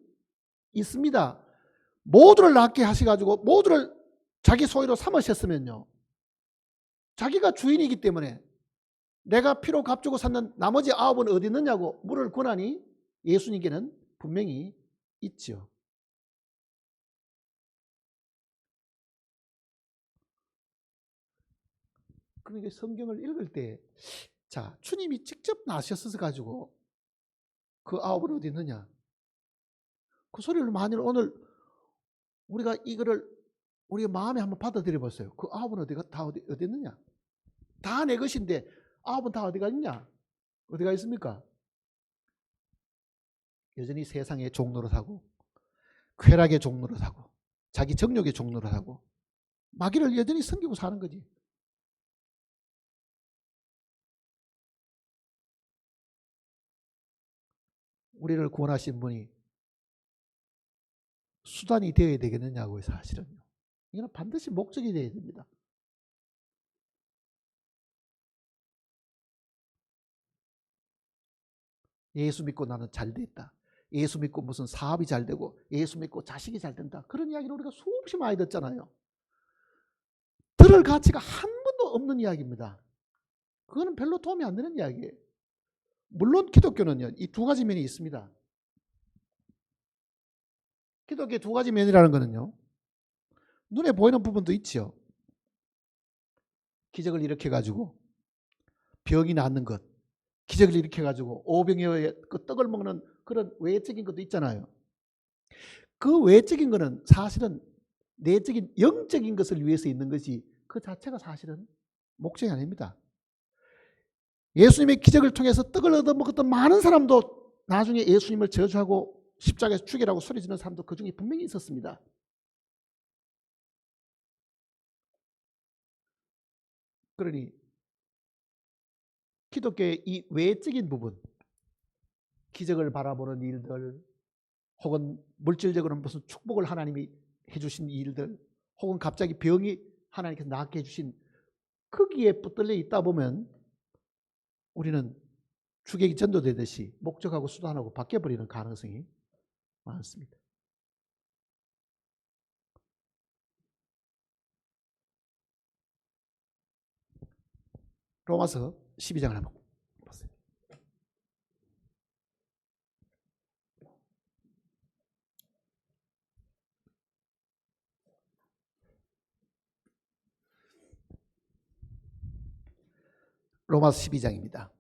있습니다. 모두를 낫게 하셔가지고 모두를 자기 소유로 삼으셨으면요, 자기가 주인이기 때문에 내가 피로 값주고 샀는 나머지 9은 어디 있느냐고 물을 권한이 예수님께는 분명히 있죠. 그러니까 성경을 읽을 때, 자, 주님이 직접 나셨어 가지고 그 9은 어디 있느냐, 그 소리를 만일 오늘 우리가 이거를 우리의 마음에 한번 받아들여 보세요. 그 9은 어디 있느냐? 다 내 것인데 9은 다 어디가 있냐? 어디가 있습니까? 여전히 세상의 종로로 사고 쾌락의 종로로 사고 자기 정욕의 종로로 사고 마귀를 여전히 섬기고 사는 거지. 우리를 구원하신 분이 수단이 되어야 되겠느냐고요, 사실은요. 이거는 반드시 목적이 되어야 됩니다. 예수 믿고 나는 잘 됐다. 예수 믿고 무슨 사업이 잘 되고, 예수 믿고 자식이 잘 된다. 그런 이야기를 우리가 수없이 많이 듣잖아요. 들을 가치가 한 번도 없는 이야기입니다. 그거는 별로 도움이 안 되는 이야기예요. 물론 기독교는요, 이 두 가지 면이 있습니다. 기독교의 두 가지 면이라는 거는요, 눈에 보이는 부분도 있죠. 기적을 일으켜가지고 병이 낫는 것, 기적을 일으켜가지고 오병이어의 그 떡을 먹는 그런 외적인 것도 있잖아요. 그 외적인 것은 사실은 내적인 영적인 것을 위해서 있는 것이 그 자체가 사실은 목적이 아닙니다. 예수님의 기적을 통해서 떡을 얻어먹었던 많은 사람도 나중에 예수님을 저주하고 십자가에서 죽이라고 소리지는 사람도 그 중에 분명히 있었습니다. 그러니 기독교의 이 외적인 부분, 기적을 바라보는 일들, 혹은 물질적으로 무슨 축복을 하나님이 해주신 일들, 혹은 갑자기 병이 하나님께서 낫게 해주신, 거기에 붙들려 있다 보면 우리는 주객이 전도되듯이 목적하고 수단하고 바뀌어버리는 가능성이 많습니다. 로마서 12장을 한번 보세요. 로마서 12장입니다.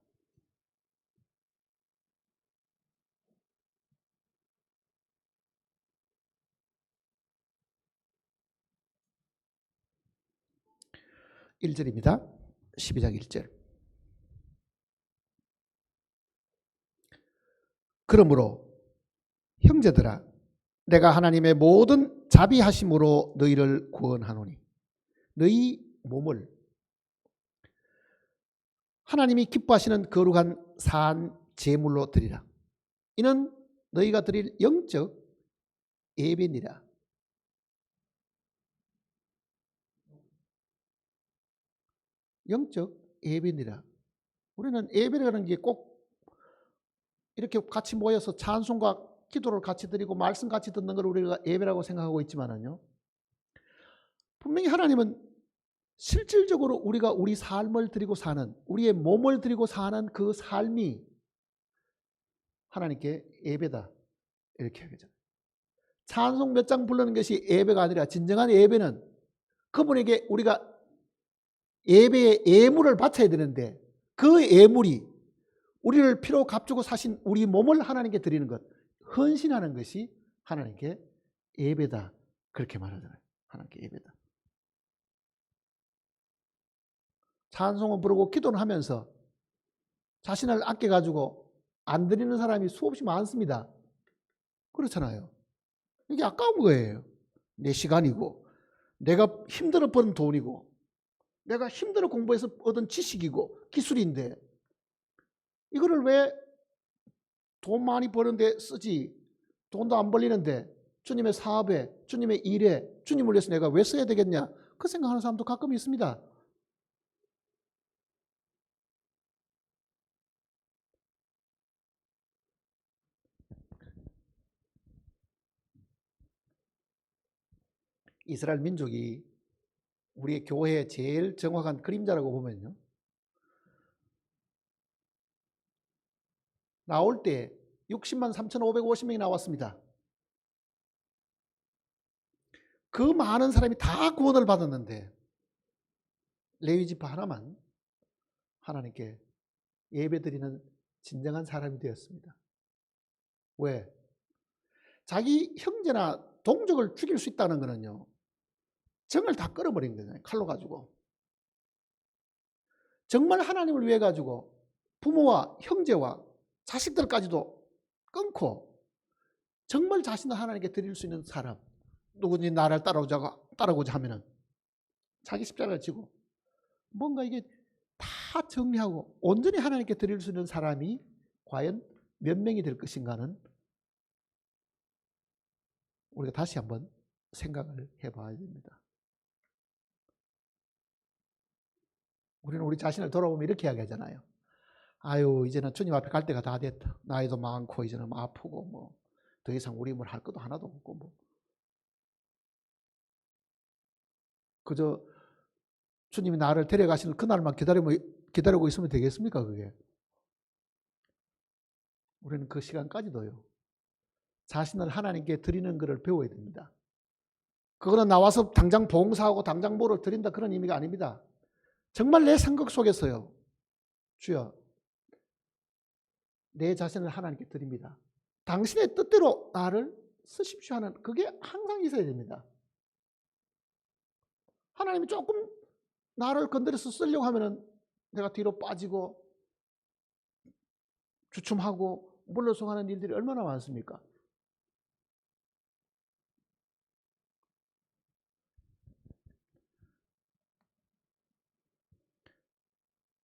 (1절입니다) 12장 1절. 그러므로 형제들아, 내가 하나님의 모든 자비하심으로 너희를 구원하노니 너희 몸을 하나님이 기뻐하시는 거룩한 산 제물로 드리라. 이는 너희가 드릴 영적 예배니라. 영적 예배니라. 우리는 예배라는 게 꼭 이렇게 같이 모여서 찬송과 기도를 같이 드리고 말씀 같이 듣는 걸 우리가 예배라고 생각하고 있지만은요, 분명히 하나님은 실질적으로 우리가 우리 삶을 드리고 사는, 우리의 몸을 드리고 사는 그 삶이 하나님께 예배다, 이렇게 하겠죠. 찬송 몇 장 부르는 것이 예배가 아니라 진정한 예배는 그분에게 우리가 예배의 예물을 바쳐야 되는데, 그 예물이 우리를 피로 값주고 사신 우리 몸을 하나님께 드리는 것, 헌신하는 것이 하나님께 예배다, 그렇게 말하잖아요. 하나님께 예배다. 찬송을 부르고 기도는 하면서 자신을 아껴가지고 안 드리는 사람이 수없이 많습니다. 그렇잖아요. 이게 아까운 거예요. 내 시간이고, 내가 힘들어 번 돈이고, 내가 힘들어 공부해서 얻은 지식이고 기술인데, 이거를 왜 돈 많이 버는데 쓰지, 돈도 안 벌리는데 주님의 사업에, 주님의 일에, 주님을 위해서 내가 왜 써야 되겠냐, 그 생각하는 사람도 가끔 있습니다. 이스라엘 민족이 우리의 교회의 제일 정확한 그림자라고 보면요, 나올 때 60만 3,550명이 나왔습니다. 그 많은 사람이 다 구원을 받았는데 레위 지파 하나만 하나님께 예배드리는 진정한 사람이 되었습니다. 왜? 자기 형제나 동족을 죽일 수 있다는 거는요, 정을 다 끌어버린 거잖아요. 칼로 가지고. 정말 하나님을 위해 가지고 부모와 형제와 자식들까지도 끊고 정말 자신을 하나님께 드릴 수 있는 사람, 누구든지 나를 따라오자 하면은 자기 십자가를 지고 뭔가 이게 다 정리하고 온전히 하나님께 드릴 수 있는 사람이 과연 몇 명이 될 것인가는 우리가 다시 한번 생각을 해봐야 됩니다. 우리는 우리 자신을 돌아보면 이렇게 이야기하잖아요. 아유, 이제는 주님 앞에 갈 때가 다 됐다. 나이도 많고 이제는 아프고 뭐 더 이상 우리 뭘 할 것도 하나도 없고 뭐 그저 주님이 나를 데려가시는 그날만 기다리고 있으면 되겠습니까? 그게 우리는 그 시간까지도요 자신을 하나님께 드리는 것을 배워야 됩니다. 그거는 나와서 당장 봉사하고 당장 뭐를 드린다 그런 의미가 아닙니다. 정말 내 생각 속에서요, 주여 내 자신을 하나님께 드립니다. 당신의 뜻대로 나를 쓰십시오 하는 그게 항상 있어야 됩니다. 하나님이 조금 나를 건드려서 쓰려고 하면은 내가 뒤로 빠지고 주춤하고 물러서가는 일들이 얼마나 많습니까?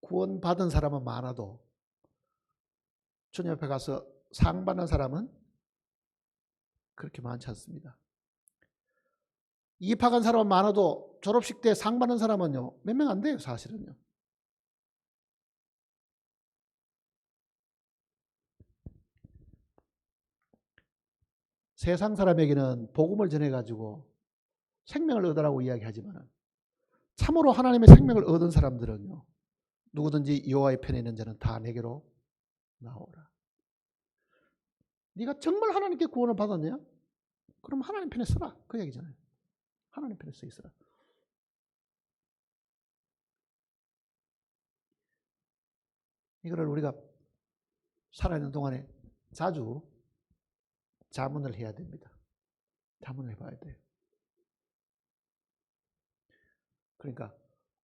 구원받은 사람은 많아도 주님 앞에 가서 상 받는 사람은 그렇게 많지 않습니다. 입학한 사람은 많아도 졸업식 때 상 받는 사람은요 몇 명 안 돼요 사실은요. 세상 사람에게는 복음을 전해가지고 생명을 얻으라고 이야기하지만 참으로 하나님의 생명을 얻은 사람들은요 누구든지 여호와의 편에 있는 자는 다 내게로 나오라. 네가 정말 하나님께 구원을 받았냐? 그럼 하나님 편에 서라 그 얘기잖아요. 하나님 편에 서 있어라. 이거를 우리가 살아있는 동안에 자주 자문을 해야 됩니다. 자문을 해봐야 돼요. 그러니까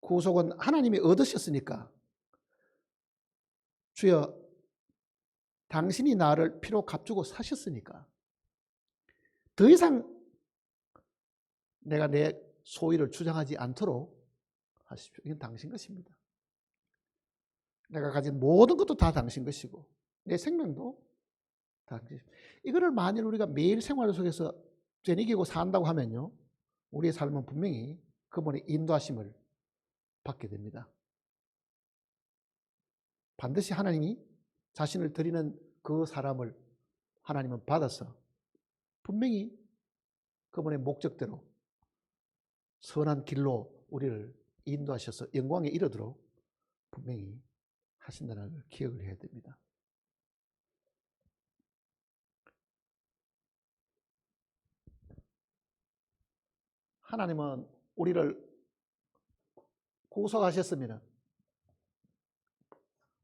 구속은 하나님이 얻으셨으니까 주여 당신이 나를 피로 값주고 사셨으니까 더 이상 내가 내 소유를 주장하지 않도록 하십시오. 이건 당신 것입니다. 내가 가진 모든 것도 다 당신 것이고 내 생명도 다 당신 것입니다. 이거를 만일 우리가 매일 생활 속에서 되새기고 산다고 하면요 우리의 삶은 분명히 그분의 인도하심을 받게 됩니다. 반드시 하나님이 자신을 드리는 그 사람을 하나님은 받아서 분명히 그분의 목적대로 선한 길로 우리를 인도하셔서 영광에 이르도록 분명히 하신다는 걸 기억을 해야 됩니다. 하나님은 우리를 구속하셨으면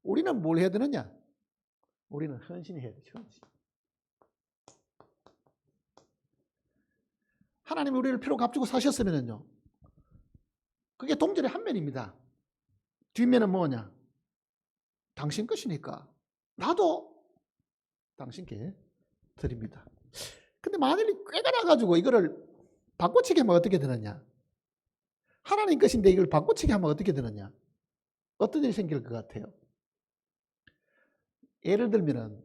우리는 뭘 해야 되느냐? 우리는 헌신해야 되죠. 헌신. 하나님이 우리를 피로 값주고 사셨으면요 그게 동절의 한 면입니다. 뒷면은 뭐냐? 당신 것이니까 나도 당신께 드립니다. 근데 만일에 꾀가 나가지고 이거를 바꿔치기 하면 어떻게 되느냐? 하나님 것인데 이걸 바꿔치기 하면 어떻게 되느냐? 어떤 일이 생길 것 같아요? 예를 들면은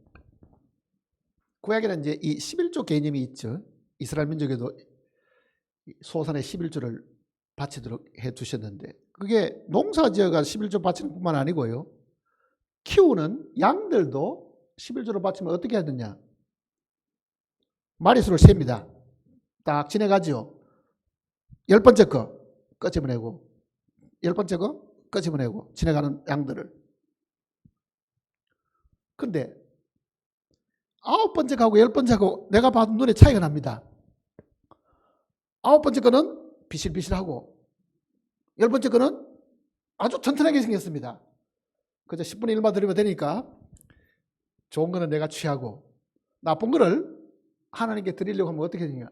구약에는 이제 이 11조 개념이 있죠. 이스라엘 민족에도 소산의 11조를 바치도록 해 두셨는데 그게 농사지어가 11조 바치는 뿐만 아니고요. 키우는 양들도 11조를 바치면 어떻게 해야 되냐? 마리수를 셉니다. 딱 지내가지요. 10번째 거 끄집어내고 10번째 거 끄집어내고 지내가는 양들을. 근데 9번째 가고 10번째 가고 내가 봐도 눈에 차이가 납니다. 9번째 거는 비실비실하고 10번째 거는 아주 튼튼하게 생겼습니다. 그저 10분의 1만 드리면 되니까 좋은 거는 내가 취하고 나쁜 거를 하나님께 드리려고 하면 어떻게 되냐?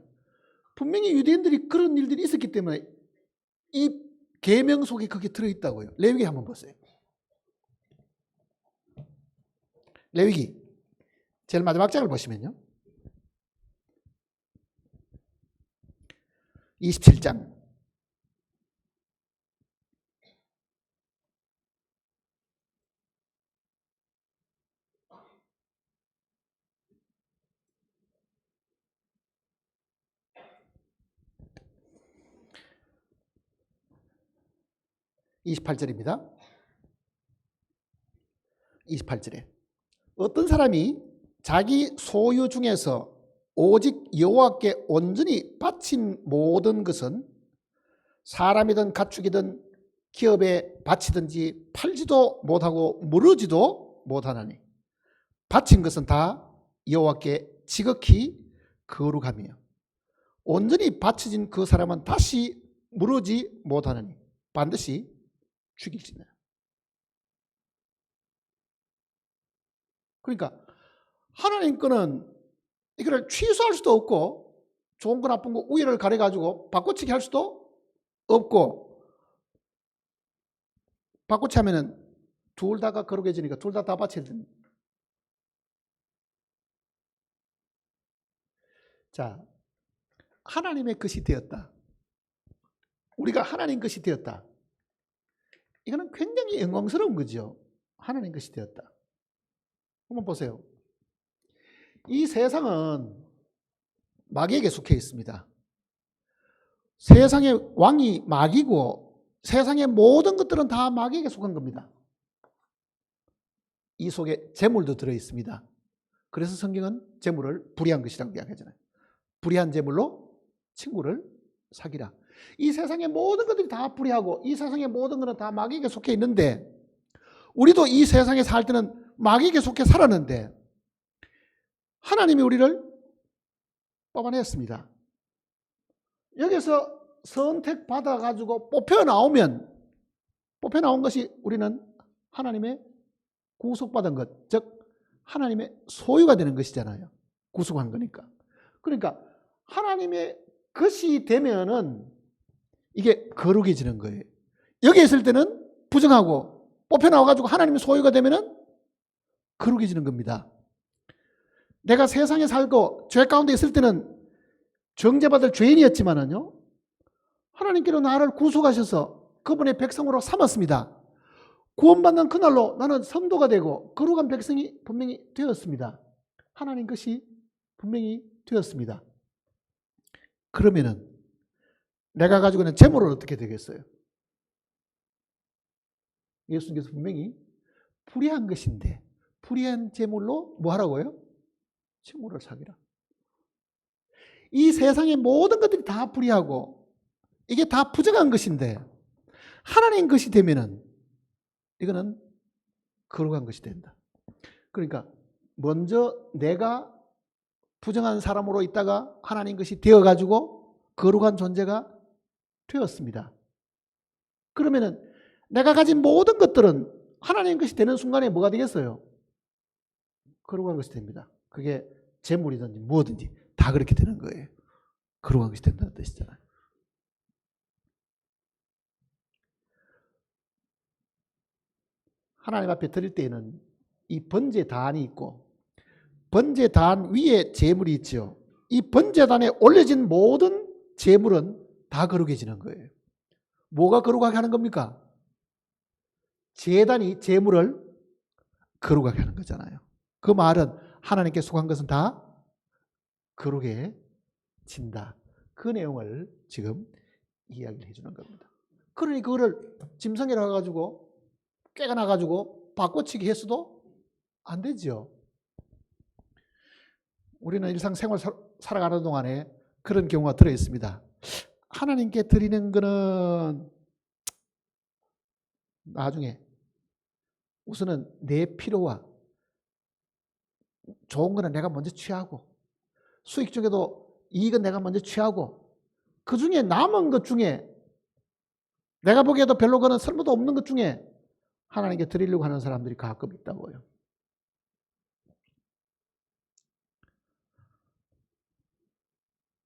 분명히 유대인들이 그런 일들이 있었기 때문에 이 계명 속에 그게 들어있다고요. 레위기 한번 보세요. 레위기 제일 마지막 장을 보시면요. 27장 28절입니다. 28절에 어떤 사람이 자기 소유 중에서 오직 여호와께 온전히 바친 모든 것은 사람이든 가축이든 기업에 바치든지 팔지도 못하고 무르지도 못하나니 바친 것은 다 여호와께 지극히 거룩하며 온전히 바쳐진 그 사람은 다시 무르지 못하나니 반드시 죽일지니라. 그러니까 하나님 거는 이거를 취소할 수도 없고 좋은 거 나쁜 거 우위를 가려가지고 바꿔치기 할 수도 없고 바꿔치 하면은 둘 다가 거룩해지니까 둘 다 바쳐야 됩니다. 자, 하나님의 것이 되었다. 우리가 하나님 것이 되었다. 이거는 굉장히 영광스러운 거죠. 하나님 것이 되었다. 한번 보세요. 이 세상은 마귀에게 속해 있습니다. 세상의 왕이 마귀고 세상의 모든 것들은 다 마귀에게 속한 겁니다. 이 속에 재물도 들어있습니다. 그래서 성경은 재물을 불의한 것이라고 이야기하잖아요. 불의한 재물로 친구를 사귀라. 이 세상의 모든 것들이 다 불의하고 이 세상의 모든 것은 다 마귀에게 속해 있는데 우리도 이 세상에 살 때는 마귀에게 속해 살았는데 하나님이 우리를 뽑아냈습니다. 여기서 선택받아가지고 뽑혀 나온 것이 우리는 하나님의 구속받은 것, 즉 하나님의 소유가 되는 것이잖아요. 구속한 거니까. 그러니까 하나님의 것이 되면은 이게 거룩해지는 거예요. 여기 있을 때는 부정하고 뽑혀 나와가지고 하나님의 소유가 되면은 거룩해지는 겁니다. 내가 세상에 살고 죄 가운데 있을 때는 정죄받을 죄인이었지만은요, 하나님께로 나를 구속하셔서 그분의 백성으로 삼았습니다. 구원받는 그날로 나는 성도가 되고 거룩한 백성이 분명히 되었습니다. 하나님 것이 분명히 되었습니다. 그러면은 내가 가지고 있는 재물은 어떻게 되겠어요? 예수님께서 분명히 불의한 것인데 불의한 재물로 뭐 하라고요? 친구를 사귀라. 이 세상의 모든 것들이 다 불의하고 이게 다 부정한 것인데 하나님 것이 되면은 이거는 거룩한 것이 된다. 그러니까 먼저 내가 부정한 사람으로 있다가 하나님 것이 되어가지고 거룩한 존재가 되었습니다. 그러면은 내가 가진 모든 것들은 하나님 것이 되는 순간에 뭐가 되겠어요? 거룩한 것이 됩니다. 그게 재물이든지 무엇든지 다 그렇게 되는 거예요. 거룩한 것이 된다는 뜻이잖아요. 하나님 앞에 드릴 때에는 이 번제단이 있고 번제단 위에 제물이 있죠. 이 번제단에 올려진 모든 제물은 다 거룩해지는 거예요. 뭐가 거룩하게 하는 겁니까? 제단이 제물을 거룩하게 하는 거잖아요. 그 말은 하나님께 속한 것은 다 거룩해진다. 그 내용을 지금 이야기를 해주는 겁니다. 그러니 그거를 짐승이라 해가지고 깨어나가지고 바꿔치기 했어도 안 되죠. 우리는 일상생활 살아가는 동안에 그런 경우가 들어있습니다. 하나님께 드리는 거는 나중에 우선은 내 필요와 좋은 거는 내가 먼저 취하고 수익 중에도 이익은 내가 먼저 취하고 그 중에 남은 것 중에 내가 보기에도 별로 그는 쓸모도 없는 것 중에 하나님께 드리려고 하는 사람들이 가끔 있다고요.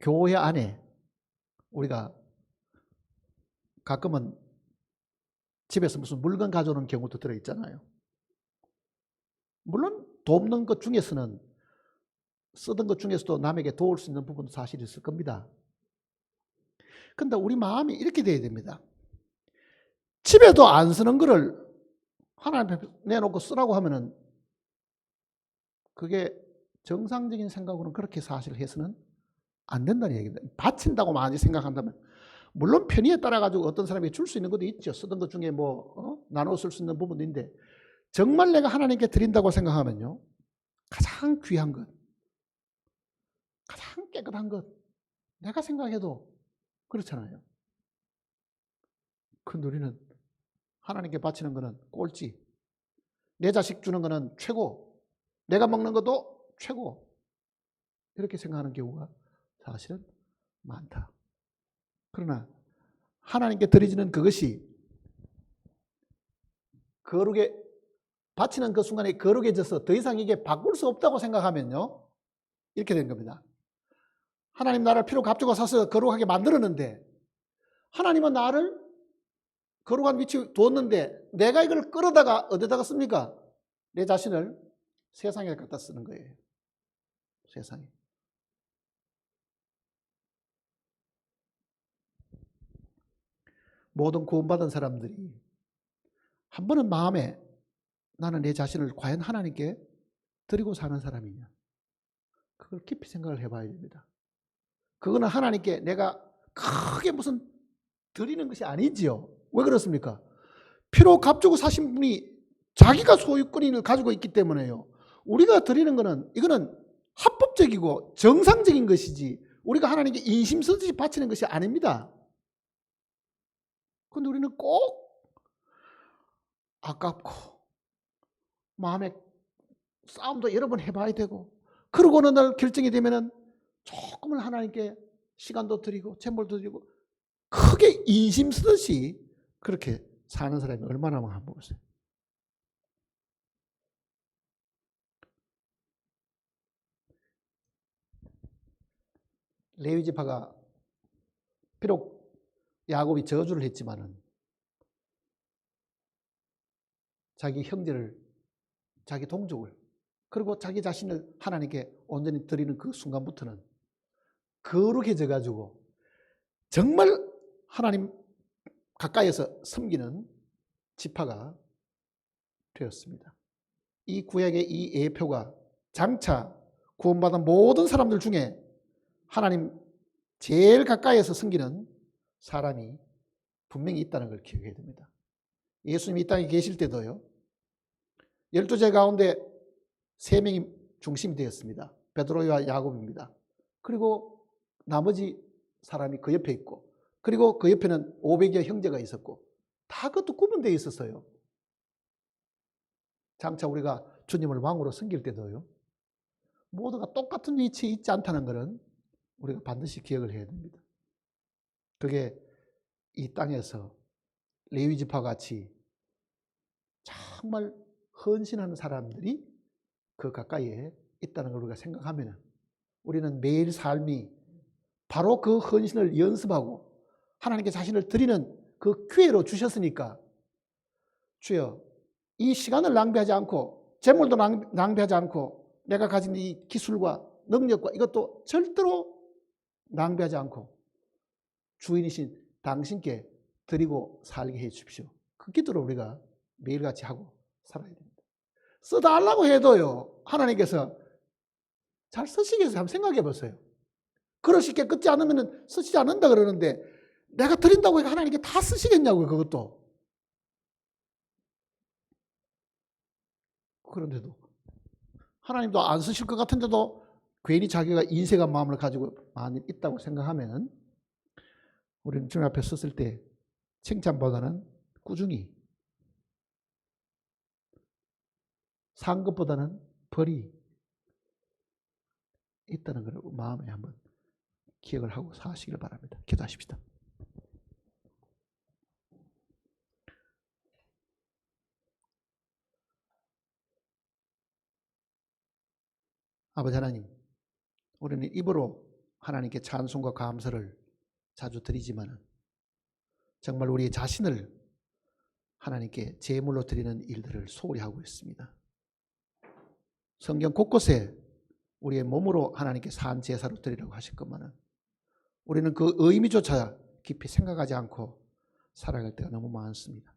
교회 안에 우리가 가끔은 집에서 무슨 물건 가져오는 경우도 들어있잖아요. 물론 돕는 것 중에서는 쓰던 것 중에서도 남에게 도울 수 있는 부분도 사실 있을 겁니다. 근데 우리 마음이 이렇게 돼야 됩니다. 집에도 안 쓰는 거를 하나님 앞에 내놓고 쓰라고 하면은 그게 정상적인 생각으로는 그렇게 사실 해서는 안 된다는 얘기입니다. 바친다고 많이 생각한다면 물론 편의에 따라 가지고 어떤 사람이 줄 수 있는 것도 있죠. 쓰던 것 중에 나눠 쓸 수 있는 부분도 있는데, 정말 내가 하나님께 드린다고 생각하면요, 가장 귀한 것, 가장 깨끗한 것, 내가 생각해도 그렇잖아요. 근데 우리는 하나님께 바치는 거는 꼴찌, 내 자식 주는 거는 최고, 내가 먹는 것도 최고, 이렇게 생각하는 경우가 사실은 많다. 그러나 하나님께 드리지는 그것이 거룩에 바치는 그 순간에 거룩해져서 더 이상 이게 바꿀 수 없다고 생각하면요, 이렇게 된 겁니다. 하나님 나를 피로 값주고 사서 거룩하게 만들었는데, 하나님은 나를 거룩한 위치에 두었는데 내가 이걸 끌어다가 어디다가 씁니까? 내 자신을 세상에 갖다 쓰는 거예요. 세상에. 모든 구원받은 사람들이 한 번은 마음에 나는 내 자신을 과연 하나님께 드리고 사는 사람이냐, 그걸 깊이 생각을 해봐야 됩니다. 그거는 하나님께 내가 크게 무슨 드리는 것이 아니지요. 왜 그렇습니까? 피로 값주고 사신 분이 자기가 소유권을 가지고 있기 때문에요. 우리가 드리는 거는 이거는 합법적이고 정상적인 것이지 우리가 하나님께 인심 쓰듯이 바치는 것이 아닙니다. 그런데 우리는 꼭 아깝고 마음에 싸움도 여러 번 해봐야 되고, 그러고 어느 날 결정이 되면은 조금은 하나님께 시간도 드리고 재물도 드리고 크게 인심 쓰듯이 그렇게 사는 사람이 얼마나 많은가 한번 보세요. 레위 지파가 비록 야곱이 저주를 했지만은 자기 형제를, 자기 동족을, 그리고 자기 자신을 하나님께 온전히 드리는 그 순간부터는 거룩해져 가지고 정말 하나님 가까이에서 섬기는 지파가 되었습니다. 이 구약의 이 예표가 장차 구원받은 모든 사람들 중에 하나님 제일 가까이에서 섬기는 사람이 분명히 있다는 걸 기억해야 됩니다. 예수님이 이 땅에 계실 때도요, 12제 가운데 3명이 중심이 되었습니다. 베드로와 야곱입니다. 그리고 나머지 사람이 그 옆에 있고, 그리고 그 옆에는 500여 형제가 있었고, 다 그것도 구분되어 있었어요. 장차 우리가 주님을 왕으로 섬길 때도요, 모두가 똑같은 위치에 있지 않다는 것은 우리가 반드시 기억을 해야 됩니다. 그게 이 땅에서 레위 지파 같이 정말 헌신하는 사람들이 그 가까이에 있다는 걸 우리가 생각하면 우리는 매일 삶이 바로 그 헌신을 연습하고 하나님께 자신을 드리는 그 기회로 주셨으니까, 주여 이 시간을 낭비하지 않고 재물도 낭비하지 않고 내가 가진 이 기술과 능력과 이것도 절대로 낭비하지 않고 주인이신 당신께 드리고 살게 해 주십시오. 그 기도를 우리가 매일같이 하고 살아야 됩니다. 써달라고 해도요, 하나님께서 잘 쓰시겠어요? 한번 생각해 보세요. 그릇이 깨끗지 않으면 쓰시지 않는다 그러는데 내가 드린다고 해서 하나님께 다 쓰시겠냐고요, 그것도. 그런데도 하나님도 안 쓰실 것 같은데도 괜히 자기가 인색한 마음을 가지고 많이 있다고 생각하면 우리는 주님 앞에 섰을 때 칭찬보다는 꾸중이, 산 것보다는 벌이 있다는 걸 마음에 한번 기억을 하고 사시길 바랍니다. 기도하십시다. 아버지 하나님, 우리는 입으로 하나님께 찬송과 감사를 자주 드리지만 정말 우리 자신을 하나님께 제물로 드리는 일들을 소홀히 하고 있습니다. 성경 곳곳에 우리의 몸으로 하나님께 산 제사로 드리라고 하실 것만은 우리는 그 의미조차 깊이 생각하지 않고 살아갈 때가 너무 많습니다.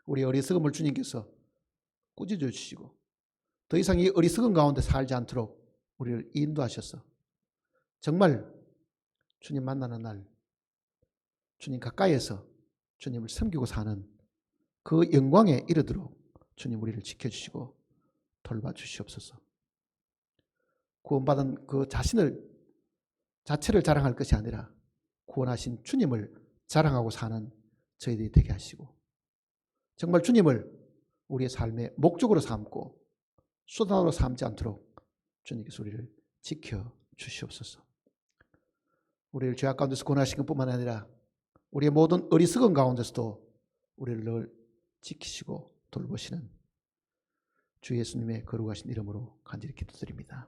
우리 어리석음을 주님께서 꾸짖어 주시고 더 이상 이 어리석음 가운데 살지 않도록 우리를 인도하셔서 정말 주님 만나는 날 주님 가까이에서 주님을 섬기고 사는 그 영광에 이르도록 주님 우리를 지켜주시고 돌봐주시옵소서. 구원받은 그 자체를 자랑할 것이 아니라 구원하신 주님을 자랑하고 사는 저희들이 되게 하시고, 정말 주님을 우리의 삶의 목적으로 삼고 수단으로 삼지 않도록 주님께서 우리를 지켜주시옵소서. 우리를 죄악 가운데서 구원하신 것뿐만 아니라 우리의 모든 어리석은 가운데서도 우리를 늘 지키시고 돌보시는 주 예수님의 거룩하신 이름으로 간절히 기도드립니다.